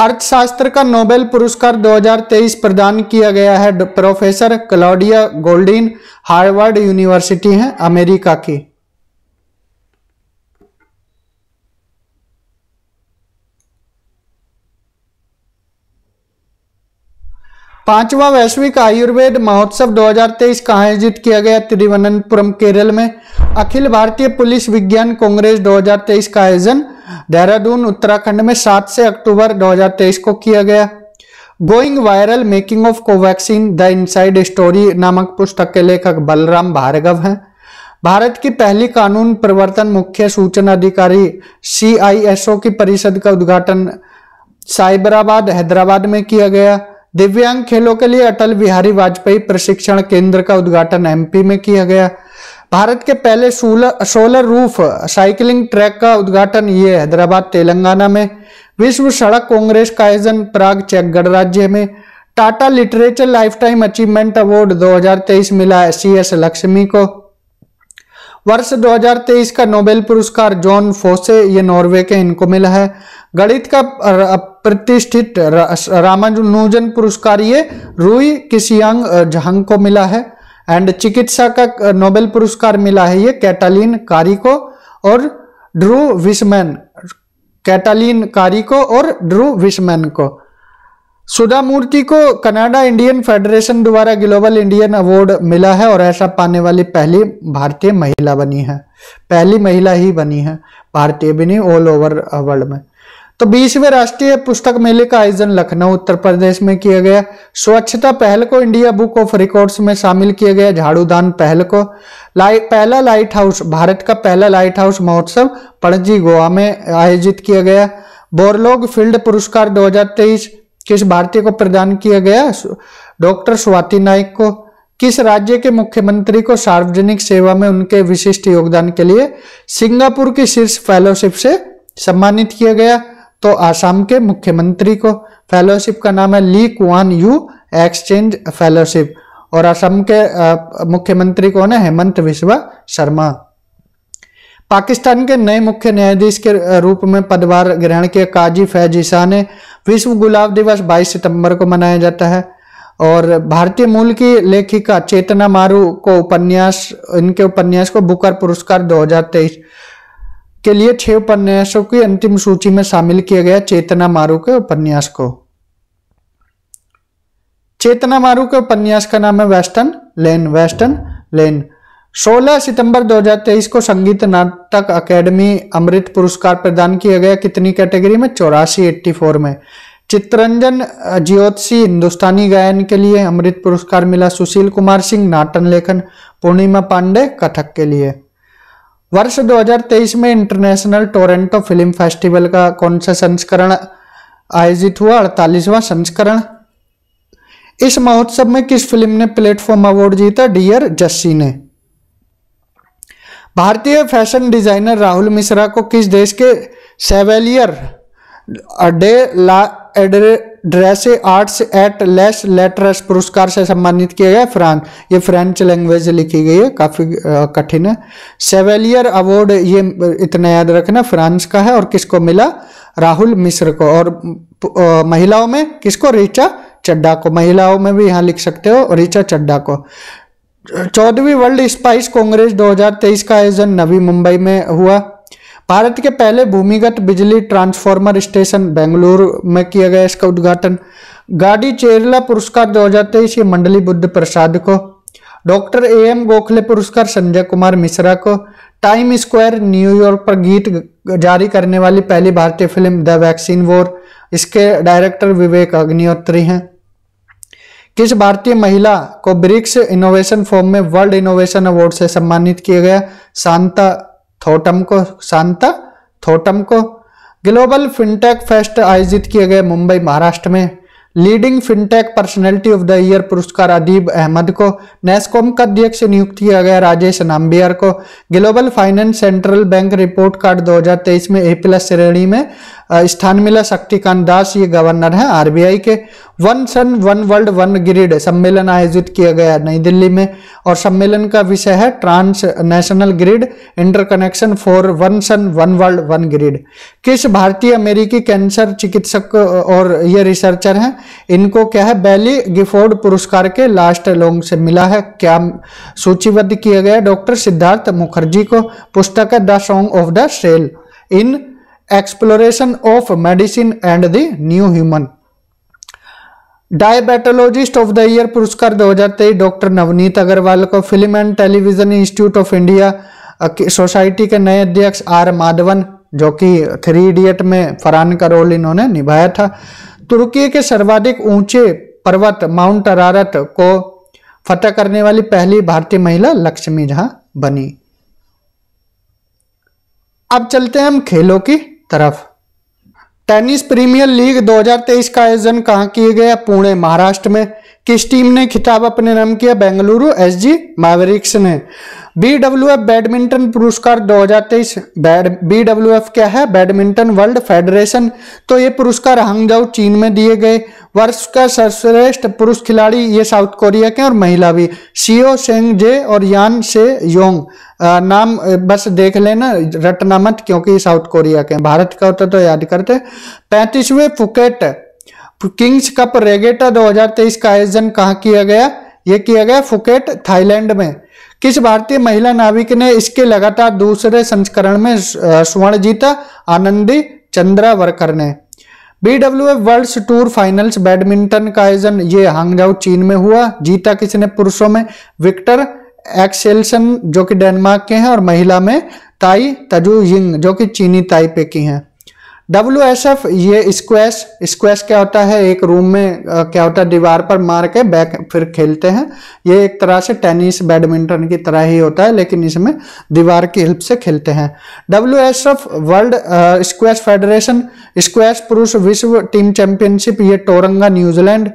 अर्थशास्त्र का नोबेल पुरस्कार 2023 प्रदान किया गया है प्रोफेसर क्लॉडिया गोल्डीन, हार्वर्ड यूनिवर्सिटी है अमेरिका की। पांचवा वैश्विक आयुर्वेद महोत्सव 2023 का आयोजित किया गया तिरुवनंतपुरम केरल में। अखिल भारतीय पुलिस विज्ञान कांग्रेस 2023 का आयोजन देहरादून उत्तराखंड में 7 से अक्टूबर 2023 को किया गया। Going viral making of Covaxin the inside story नामक पुस्तक के लेखक बलराम भार्गव हैं। भारत की पहली कानून प्रवर्तन मुख्य सूचना अधिकारी CISO की परिषद का उद्घाटन साइबराबाद हैदराबाद में किया गया। दिव्यांग खेलों के लिए अटल बिहारी वाजपेयी प्रशिक्षण केंद्र का उद्घाटन एमपी में किया गया। भारत के पहले सोलर रूफ साइकिलिंग ट्रैक का उद्घाटन ये हैदराबाद तेलंगाना में। विश्व सड़क कांग्रेस का आयोजन प्राग चेक गणराज्य में। Tata literature lifetime achievement award 2023 मिला CS लक्ष्मी को। वर्ष 2023 का नोबेल पुरस्कार जॉन फोसे, ये नॉर्वे के, इनको मिला है। गणित का प्रतिष्ठित रामानुजन पुरस्कार ये रूई किसियांग झांग को मिला है। एंड चिकित्सा का नोबेल पुरस्कार मिला है ये कैटालिन कारिको और ड्रू विशमैन, कैटालिन कारिको और ड्रू विशमैन को। सुधा मूर्ति को कनाडा इंडियन फेडरेशन द्वारा ग्लोबल इंडियन अवार्ड मिला है और ऐसा पाने वाली पहली भारतीय महिला बनी है, पहली महिला ही बनी है, भारतीय भी नहीं, ऑल ओवर वर्ल्ड में। तो 20वें राष्ट्रीय पुस्तक मेले का आयोजन लखनऊ उत्तर प्रदेश में किया गया। स्वच्छता पहल को इंडिया बुक ऑफ रिकॉर्ड्स में शामिल किया गया। झाड़ूदान पहल को। पहला लाइट हाउस, भारत का पहला लाइट हाउस महोत्सव पणजी गोवा में आयोजित किया गया। बोरलोग फील्ड पुरस्कार 2023 किस भारतीय को प्रदान किया गया? डॉक्टर स्वाति नाइक को। किस राज्य के मुख्यमंत्री को सार्वजनिक सेवा में उनके विशिष्ट योगदान के लिए सिंगापुर की शीर्ष फेलोशिप से सम्मानित किया गया? तो आसाम के मुख्यमंत्री को। फेलोशिप का नाम है Lee Kuan Yew exchange fellowship और असम के मुख्यमंत्री कौन है? हेमंत बिस्वा शर्मा। पाकिस्तान के नए मुख्य न्यायाधीश के रूप में पदभार ग्रहण किया काजी फैज ईसा ने। विश्व गुलाब दिवस 22 सितंबर को मनाया जाता है। और भारतीय मूल की लेखिका चेतना मारू को इनके उपन्यास को बुकर पुरस्कार 2023 के लिए 6 उपन्यासों की अंतिम सूची में शामिल किया गया। चेतना मारू के उपन्यास को। चेतना मारू के उपन्यास का नाम है वेस्टर्न लेन। 16 सितंबर 2023 को संगीत नाटक अकेडमी अमृत पुरस्कार प्रदान किया गया। कितनी कैटेगरी में? 84 में। चित्रंजन ज्योतिषी हिंदुस्तानी गायन के लिए अमृत पुरस्कार मिला। सुशील कुमार सिंह नाटन लेखन। पूर्णिमा पांडे कथक के लिए। वर्ष 2023 में इंटरनेशनल टोरंटो फिल्म फेस्टिवल का कौन सा संस्करण आयोजित हुआ? 48वां संस्करण। इस महोत्सव में किस फिल्म ने प्लेटफॉर्म अवार्ड जीता? डियर जस्सी ने। भारतीय फैशन डिजाइनर राहुल मिश्रा को किस देश के सेवेलियर डे ला ड्रेसे आर्ट्स एट लेस लेटरस पुरस्कार से सम्मानित किया गया? फ्रांस। ये फ्रेंच लैंग्वेज लिखी गई है, काफी कठिन है। सेवेलियर अवार्ड ये इतना याद रखना फ्रांस का है और किसको मिला? राहुल मिश्र को। और महिलाओं में किसको? ऋचा चड्ढा को। महिलाओं में भी यहाँ लिख सकते हो ऋचा चड्ढा को। 14वीं वर्ल्ड स्पाइस कांग्रेस 2023 का आयोजन नवी मुंबई में हुआ। भारत के पहले भूमिगत बिजली ट्रांसफार्मर स्टेशन बेंगलुरु में किया गया इसका उद्घाटन। गाडी चेरला पुरस्कार 2023 ये मंडली बुद्ध प्रसाद को। डॉक्टर AM गोखले पुरस्कार संजय कुमार मिश्रा को। टाइम स्क्वायर न्यूयॉर्क पर गीत जारी करने वाली पहली भारतीय फिल्म द वैक्सीन वॉर, इसके डायरेक्टर विवेक अग्निहोत्री हैं। किस भारतीय महिला को ब्रिक्स इनोवेशन फोरम में वर्ल्ड इनोवेशन अवार्ड से सम्मानित किया गया? शांता थोटम को। ग्लोबल फिनटेक फेस्ट आयोजित किए गए मुंबई महाराष्ट्र में। Leading fintech personality of the year पुरस्कार अदीब अहमद को। नेस्कॉम का अध्यक्ष नियुक्त किया गया राजेश नाम्बियार को। Global finance central bank report card 2023 में A+ श्रेणी में स्थान मिला शक्तिकांत दास, ये गवर्नर हैं RBI के। One sun one world one grid सम्मेलन आयोजित किया गया नई दिल्ली में और सम्मेलन का विषय है trans national grid interconnection for one sun one world one grid. किस भारतीय अमेरिकी कैंसर चिकित्सक और ये रिसर्चर हैं, इनको क्या है बैली गिफोर्ड पुरस्कार के लास्ट लॉन्ग से मिला है, क्या सूचीबद्ध किया गया? डॉक्टर सिद्धार्थ मुखर्जी को। पुस्तक है the song of the cell in exploration of medicine and the new human. Diabetologist of the year पुरस्कार 2023 डॉक्टर नवनीत अग्रवाल को। Film and television institute of India society के नए अध्यक्ष R माधवन, जो कि 3 इडियट में फरहान का रोल इन्होंने निभाया था। तुर्की के सर्वाधिक ऊंचे पर्वत माउंट अरारत को फतह करने वाली पहली भारतीय महिला लक्ष्मी झा बनी। अब चलते हैं हम खेलों की तरफ। टेनिस प्रीमियर लीग 2023 का आयोजन कहाँ किया गया? पुणे महाराष्ट्र में। किस टीम ने खिताब अपने नाम किया? बेंगलुरु एसजी मैवरिक्स ने। BWF बैडमिंटन पुरस्कार 2023, BWF क्या है? Badminton world federation. तो ये पुरस्कार हांगझाऊ चीन में दिए गए। वर्ष का सर्वश्रेष्ठ पुरुष खिलाड़ी ये साउथ कोरिया के और महिला भी शियो सेंग जे और यान से योंग। नाम बस देख लेना, रटना मत, क्योंकि साउथ कोरिया के। भारत का होता तो याद करते। 35वें फुकेट किंग्स कप रेगेटा 2023 का आयोजन कहाँ किया गया? ये किया गया फुकेट थाईलैंड में। किस भारतीय महिला नाविक ने इसके लगातार दूसरे संस्करण में स्वर्ण जीता? आनंदी चंद्रावरकर ने। BWF world tour finals badminton का आयोजन ये हांगझाऊ चीन में हुआ। जीता किसने पुरुषों में? विक्टर एक्सेल्सन जो कि डेनमार्क के हैं, और महिला में ताई तजू यिंग जो कि चीनी ताइपे की हैं। WSF ये स्क्वैश क्या होता है? एक रूम में क्या होता है, दीवार पर मार के बैक फिर खेलते हैं। ये एक तरह से टेनिस बैडमिंटन की तरह ही होता है, लेकिन इसमें दीवार की हेल्प से खेलते हैं। WSF world squash federation squash पुरुष विश्व टीम चैंपियनशिप ये टोरंगा न्यूजीलैंड।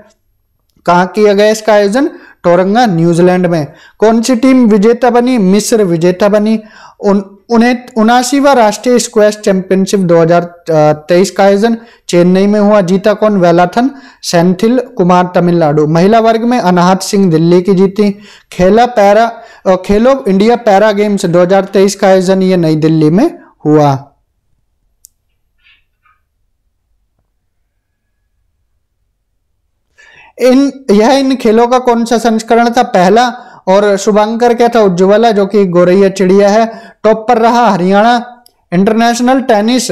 कहाँ किया गया इसका आयोजन? टोरंगा न्यूजीलैंड में। कौन सी टीम विजेता बनी? मिस्र विजेता बनी। 79वां राष्ट्रीय स्क्वैश चैंपियनशिप 2023 का आयोजन चेन्नई में हुआ। जीता कौन? वेलाथन सेंथिल कुमार तमिलनाडु। महिला वर्ग में अनाहत सिंह दिल्ली की जीती। खेलो इंडिया पैरा गेम्स 2023 का आयोजन ये नई दिल्ली में हुआ। इन खेलों का कौन सा संस्करण था? पहला। और शुभांकर क्या था? उज्ज्वला जो कि गोरैया चिड़िया है। टॉप पर रहा Haryana. International tennis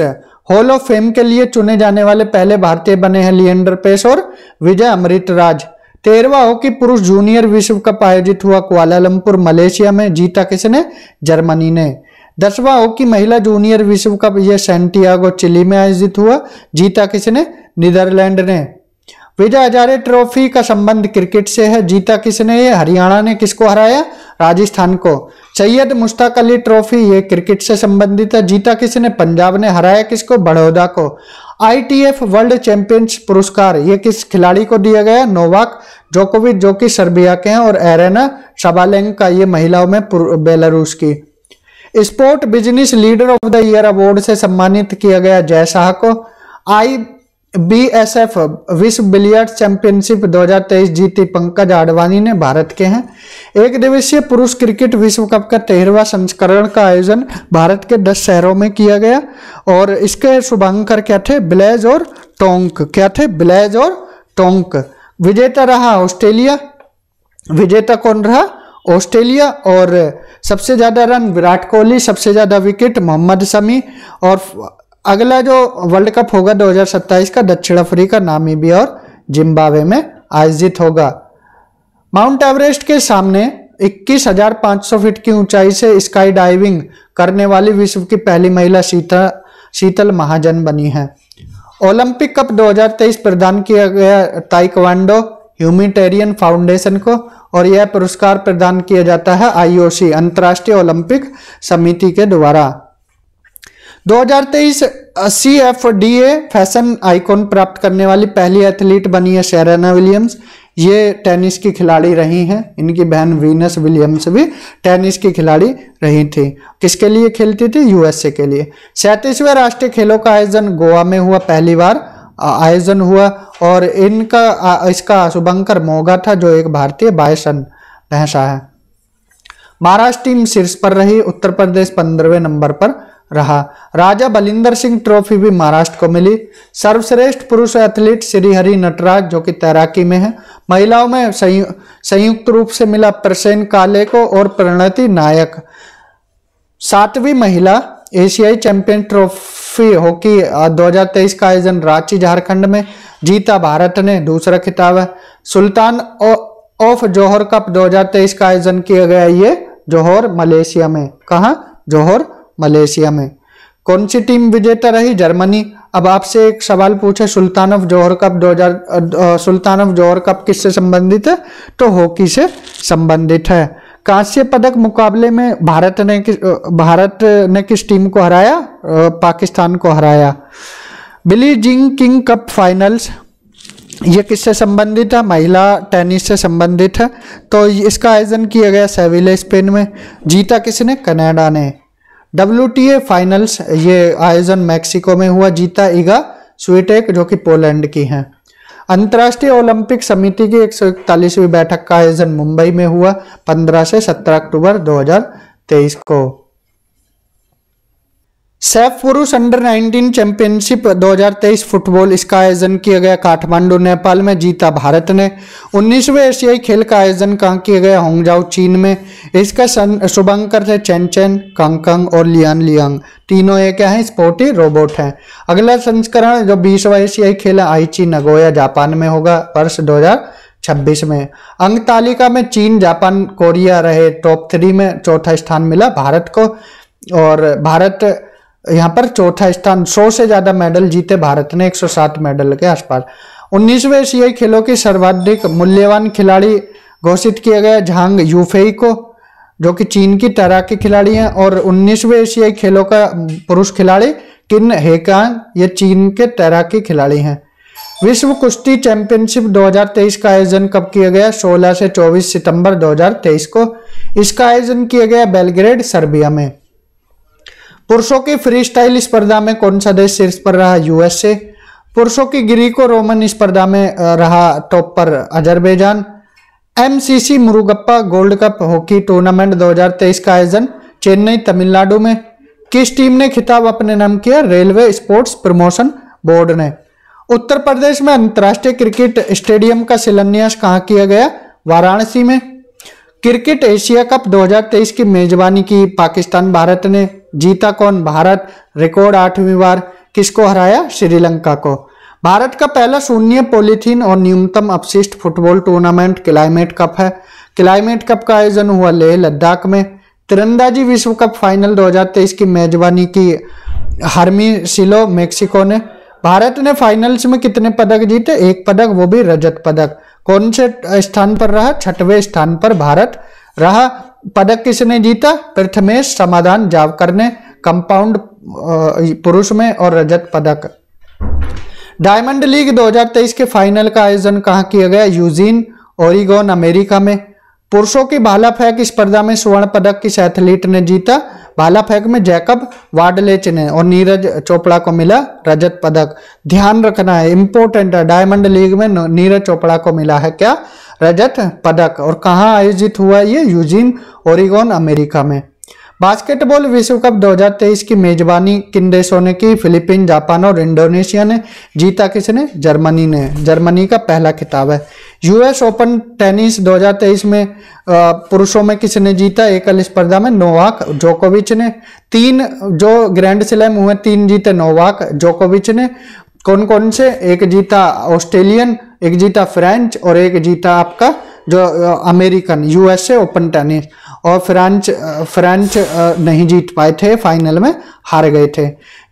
hall of fame के लिए चुने जाने वाले पहले भारतीय बने हैं लिएंडर पेस और विजय अमृतराज। 13वां हॉकी पुरुष जूनियर विश्व कप आयोजित हुआ कुआलालंपुर मलेशिया में। जीता किसने? जर्मनी ने। 10वां हॉकी महिला जूनियर विश्व कप यह सैंटियागो चिली में आयोजित हुआ। जीता किसने? नीदरलैंड ने। विजय हजारे ट्रॉफी का संबंध क्रिकेट से है। जीता किसने? ये हरियाणा ने। किसको हराया? राजस्थान को। सैयद मुश्ताक अली ट्रॉफी ये क्रिकेट से संबंधित है। जीता किसने? पंजाब ने। हराया किसको? बड़ौदा को। ITF वर्ल्ड चैंपियंस पुरस्कार ये किस खिलाड़ी को दिया गया? नोवाक जोकोविच जो कि सर्बिया के हैं, और एरेना शबालेंका ये महिलाओं में बेलारूस की। Sport business leader of the year award से सम्मानित किया गया जय शाह को। BSF विश्व बिलियर्ड्स चैंपियनशिप 2023 जीती पंकज आडवाणी ने, भारत के हैं। एक दिवसीय पुरुष क्रिकेट विश्व कप का 13वां संस्करण का आयोजन भारत के 10 शहरों में किया गया। और इसके शुभांकर क्या थे? ब्लेज और टोंक। क्या थे? ब्लेज और टोंक। विजेता रहा ऑस्ट्रेलिया। विजेता कौन रहा? ऑस्ट्रेलिया। और सबसे ज्यादा रन विराट कोहली, सबसे ज्यादा विकेट मोहम्मद शमी। और अगला जो वर्ल्ड कप होगा 2027 का दक्षिण अफ्रीका, नामीबिया और जिम्बाब्वे में आयोजित होगा। माउंट एवरेस्ट के सामने 21,500 फीट की ऊंचाई से स्काई डाइविंग करने वाली विश्व की पहली महिला शीतल महाजन बनी है। ओलंपिक कप 2023 प्रदान किया गया ताइक्वांडो ह्यूमैनिटेरियन फाउंडेशन को, और यह पुरस्कार प्रदान किया जाता है IOC अंतर्राष्ट्रीय ओलंपिक समिति के द्वारा। 2023 CFDA फैशन आइकॉन प्राप्त करने वाली पहली एथलीट बनी है सेरेना विलियम्स। ये टेनिस की खिलाड़ी रही हैं। इनकी बहन वीनस विलियम्स भी टेनिस की खिलाड़ी रही थी। किसके लिए खेलती थी? USA के लिए। 37वें राष्ट्रीय खेलों का आयोजन गोवा में हुआ, पहली बार आयोजन हुआ। और इसका शुभंकर मोगा था जो एक भारतीय बायसन भैंसा है। महाराष्ट्र टीम शीर्ष पर रही। उत्तर प्रदेश 15वें नंबर पर रहा। राजा बलिंदर सिंह ट्रॉफी भी महाराष्ट्र को मिली। सर्वश्रेष्ठ पुरुष एथलीट श्रीहरि नटराज जो कि तैराकी में है। महिलाओं में संयुक्त रूप से मिला प्रसेन काले को और प्रणति नायक। 7वीं महिला एशियाई चैंपियन ट्रॉफी हॉकी 2023 का आयोजन रांची झारखंड में। जीता भारत ने, दूसरा खिताब है। सुल्तान ऑफ जोहर कप 2023 का आयोजन किया गया ये जोहर मलेशिया में। कहाँ? जोहर मलेशिया में। कौन सी टीम विजेता रही? जर्मनी। अब आपसे एक सवाल पूछे, सुल्तान ऑफ जोहर कप किससे संबंधित है? तो हॉकी से संबंधित है। कांस्य पदक मुकाबले में भारत ने किस टीम को हराया? पाकिस्तान को हराया। बिली जिंग किंग कप फाइनल्स, ये किससे संबंधित है? महिला टेनिस से संबंधित है। तो इसका आयोजन किया गया सेविल स्पेन में। जीता किसने? कनाडा ने। WTA फाइनल्स, ये आयोजन मैक्सिको में हुआ। जीता इगा स्विटेक जो कि पोलैंड की हैं। अंतर्राष्ट्रीय ओलंपिक समिति की 141वीं बैठक का आयोजन मुंबई में हुआ 15 से 17 अक्टूबर 2023 को। सैफ पुरुष अंडर 19 चैंपियनशिप 2023 फुटबॉल, इसका आयोजन किया गया काठमांडू नेपाल में। जीता भारत ने। 19वें एशियाई खेल का आयोजन कहाँ किया गया? होंगजाओ चीन में। इसका शुभंकर थे चेन चेन, कांगकांग और लियान लियांग। तीनों ये क्या है? स्पोर्टी रोबोट हैं। अगला संस्करण जो 20वां एशियाई खेल है आईची नगोया जापान में होगा वर्ष 2026 में। अंक तालिका में चीन, जापान, कोरिया रहे टॉप 3 में। चौथा स्थान मिला भारत को और भारत यहाँ पर चौथा स्थान। 100 से ज्यादा मेडल जीते भारत ने, 107 मेडल के आसपास। 19वें एशियाई खेलों की सर्वाधिक मूल्यवान खिलाड़ी घोषित किया गया झांग यूफेई को, जो कि चीन की तैराकी खिलाड़ी हैं। और 19वें एशियाई खेलों का पुरुष खिलाड़ी किन हेकांग, ये चीन के तैराकी खिलाड़ी हैं। विश्व कुश्ती चैंपियनशिप 2023 का आयोजन कब किया गया? 16 से 24 सितंबर 2023 को। इसका आयोजन किया गया बेलग्रेड, सर्बिया में। पुरुषों की फ्री स्टाइल स्पर्धा में कौन सा देश शीर्ष पर रहा? यूएसए। पुरुषों की ग्रीको रोमन स्पर्धा में रहा टॉप पर Azerbaijan. MCC Murugappa gold cup hockey tournament 2023 का आयोजन चेन्नई, तमिलनाडु में। किस टीम ने खिताब अपने नाम किया? रेलवे स्पोर्ट्स प्रमोशन बोर्ड ने। उत्तर प्रदेश में अंतर्राष्ट्रीय क्रिकेट स्टेडियम का शिलान्यास कहाँ किया गया? वाराणसी में। क्रिकेट एशिया कप 2023 की मेजबानी की पाकिस्तान भारत ने। जीता कौन? भारत। रिकॉर्ड 8वीं बार। किसको हराया? श्रीलंका को। भारत का पहला शून्य पॉलीथीन और न्यूनतम अपशिष्ट फुटबॉल टूर्नामेंट क्लाइमेट कप है। क्लाइमेट कप का आयोजन हुआ लेह लद्दाख में। तीरंदाजी विश्व कप फाइनल 2023 की मेजबानी की हर्मिसिलो, मेक्सिको ने। भारत ने फाइनल्स में कितने पदक जीते? 1 पदक, वो भी रजत पदक। कौन से स्थान पर रहा? 6वें स्थान पर भारत रहा। पदक किसने जीता? प्रथमेश समाधान जावकर ने, कंपाउंड पुरुष में, और रजत पदक। डायमंड लीग 2023 के फाइनल का आयोजन कहाँ किया गया? यूजीन, ओरिगोन, अमेरिका में। पुरुषों की भाला फेंक स्पर्धा में स्वर्ण पदक किस एथलीट ने जीता? भाला फेंक में जैकब वाडलेच ने, और नीरज चोपड़ा को मिला रजत पदक। ध्यान रखना है, इंपॉर्टेंट है, डायमंड लीग में नीरज चोपड़ा को मिला है क्या? रजत पदक। और कहाँ आयोजित हुआ ये? यूजीन, ओरिगोन, अमेरिका में। बास्केटबॉल विश्व कप 2023 की मेजबानी किन देशों ने की? फिलीपीन, जापान और इंडोनेशिया ने। जीता किसने? जर्मनी ने। जर्मनी का पहला खिताब है। यूएस ओपन टेनिस 2023 में पुरुषों में किसने जीता? एकल स्पर्धा में नोवाक जोकोविच ने। 3 जो ग्रैंड स्लैम हुए 3 जीते नोवाक जोकोविच ने। कौन कौन से? एक जीता ऑस्ट्रेलियन, एक जीता फ्रेंच और एक जीता आपका जो अमेरिकन यूएसए ओपन टेनिस। और फ्रेंच नहीं जीत पाए थे, फाइनल में हार गए थे।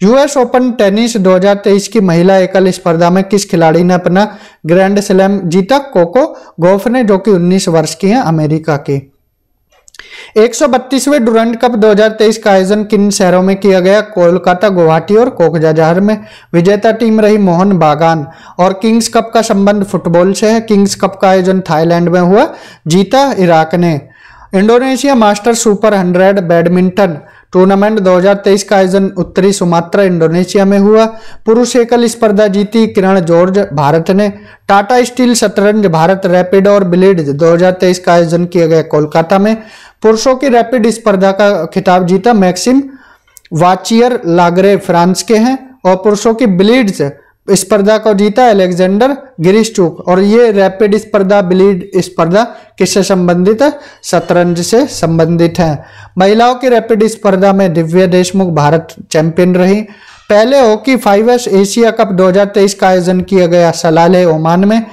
यूएस ओपन टेनिस 2023 की महिला एकल स्पर्धा में किस खिलाड़ी ने अपना ग्रैंड स्लैम जीता? कोको गॉफ ने, जो कि 19 वर्ष की हैं, अमेरिका की। 132वें डुरंड कप 2023 का आयोजन किन शहरों में किया गया? कोलकाता, गुवाहाटी और कोकराझार में। विजेता टीम रही मोहन बागान। और किंग्स कप का संबंध फुटबॉल से है। किंग्स कप का आयोजन थाईलैंड में हुआ। जीता इराक ने। Indonesia master super 100 badminton tournament 2023 का आयोजन उत्तरी सुमात्रा, इंडोनेशिया में हुआ। पुरुष एकल स्पर्धा जीती किरण जॉर्ज, भारत ने। टाटा स्टील शतरंज भारत रैपिड और ब्लिट्ज 2023 का आयोजन किया गया कोलकाता में। पुरुषों की रैपिड स्पर्धा का खिताब जीता मैक्सिम वाचियर लागरे, फ्रांस के हैं। और पुरुषों की ब्लिट्ज स्पर्धा को जीता अलेक्जेंडर गिरिश्चुक। और ये रैपिड स्पर्धा, ब्लिट्ज स्पर्धा किससे संबंधित है? शतरंज से संबंधित है। महिलाओं की रैपिड स्पर्धा में दिव्या देशमुख भारत चैंपियन रही। पहले हॉकी 5S एशिया कप 2023 का आयोजन किया गया सलाले, ओमान में।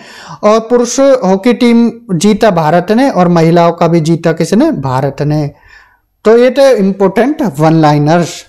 और पुरुष हॉकी टीम जीता भारत ने और महिलाओं का भी जीता किसने? भारत ने। तो ये थे इंपोर्टेंट वन लाइनर्स।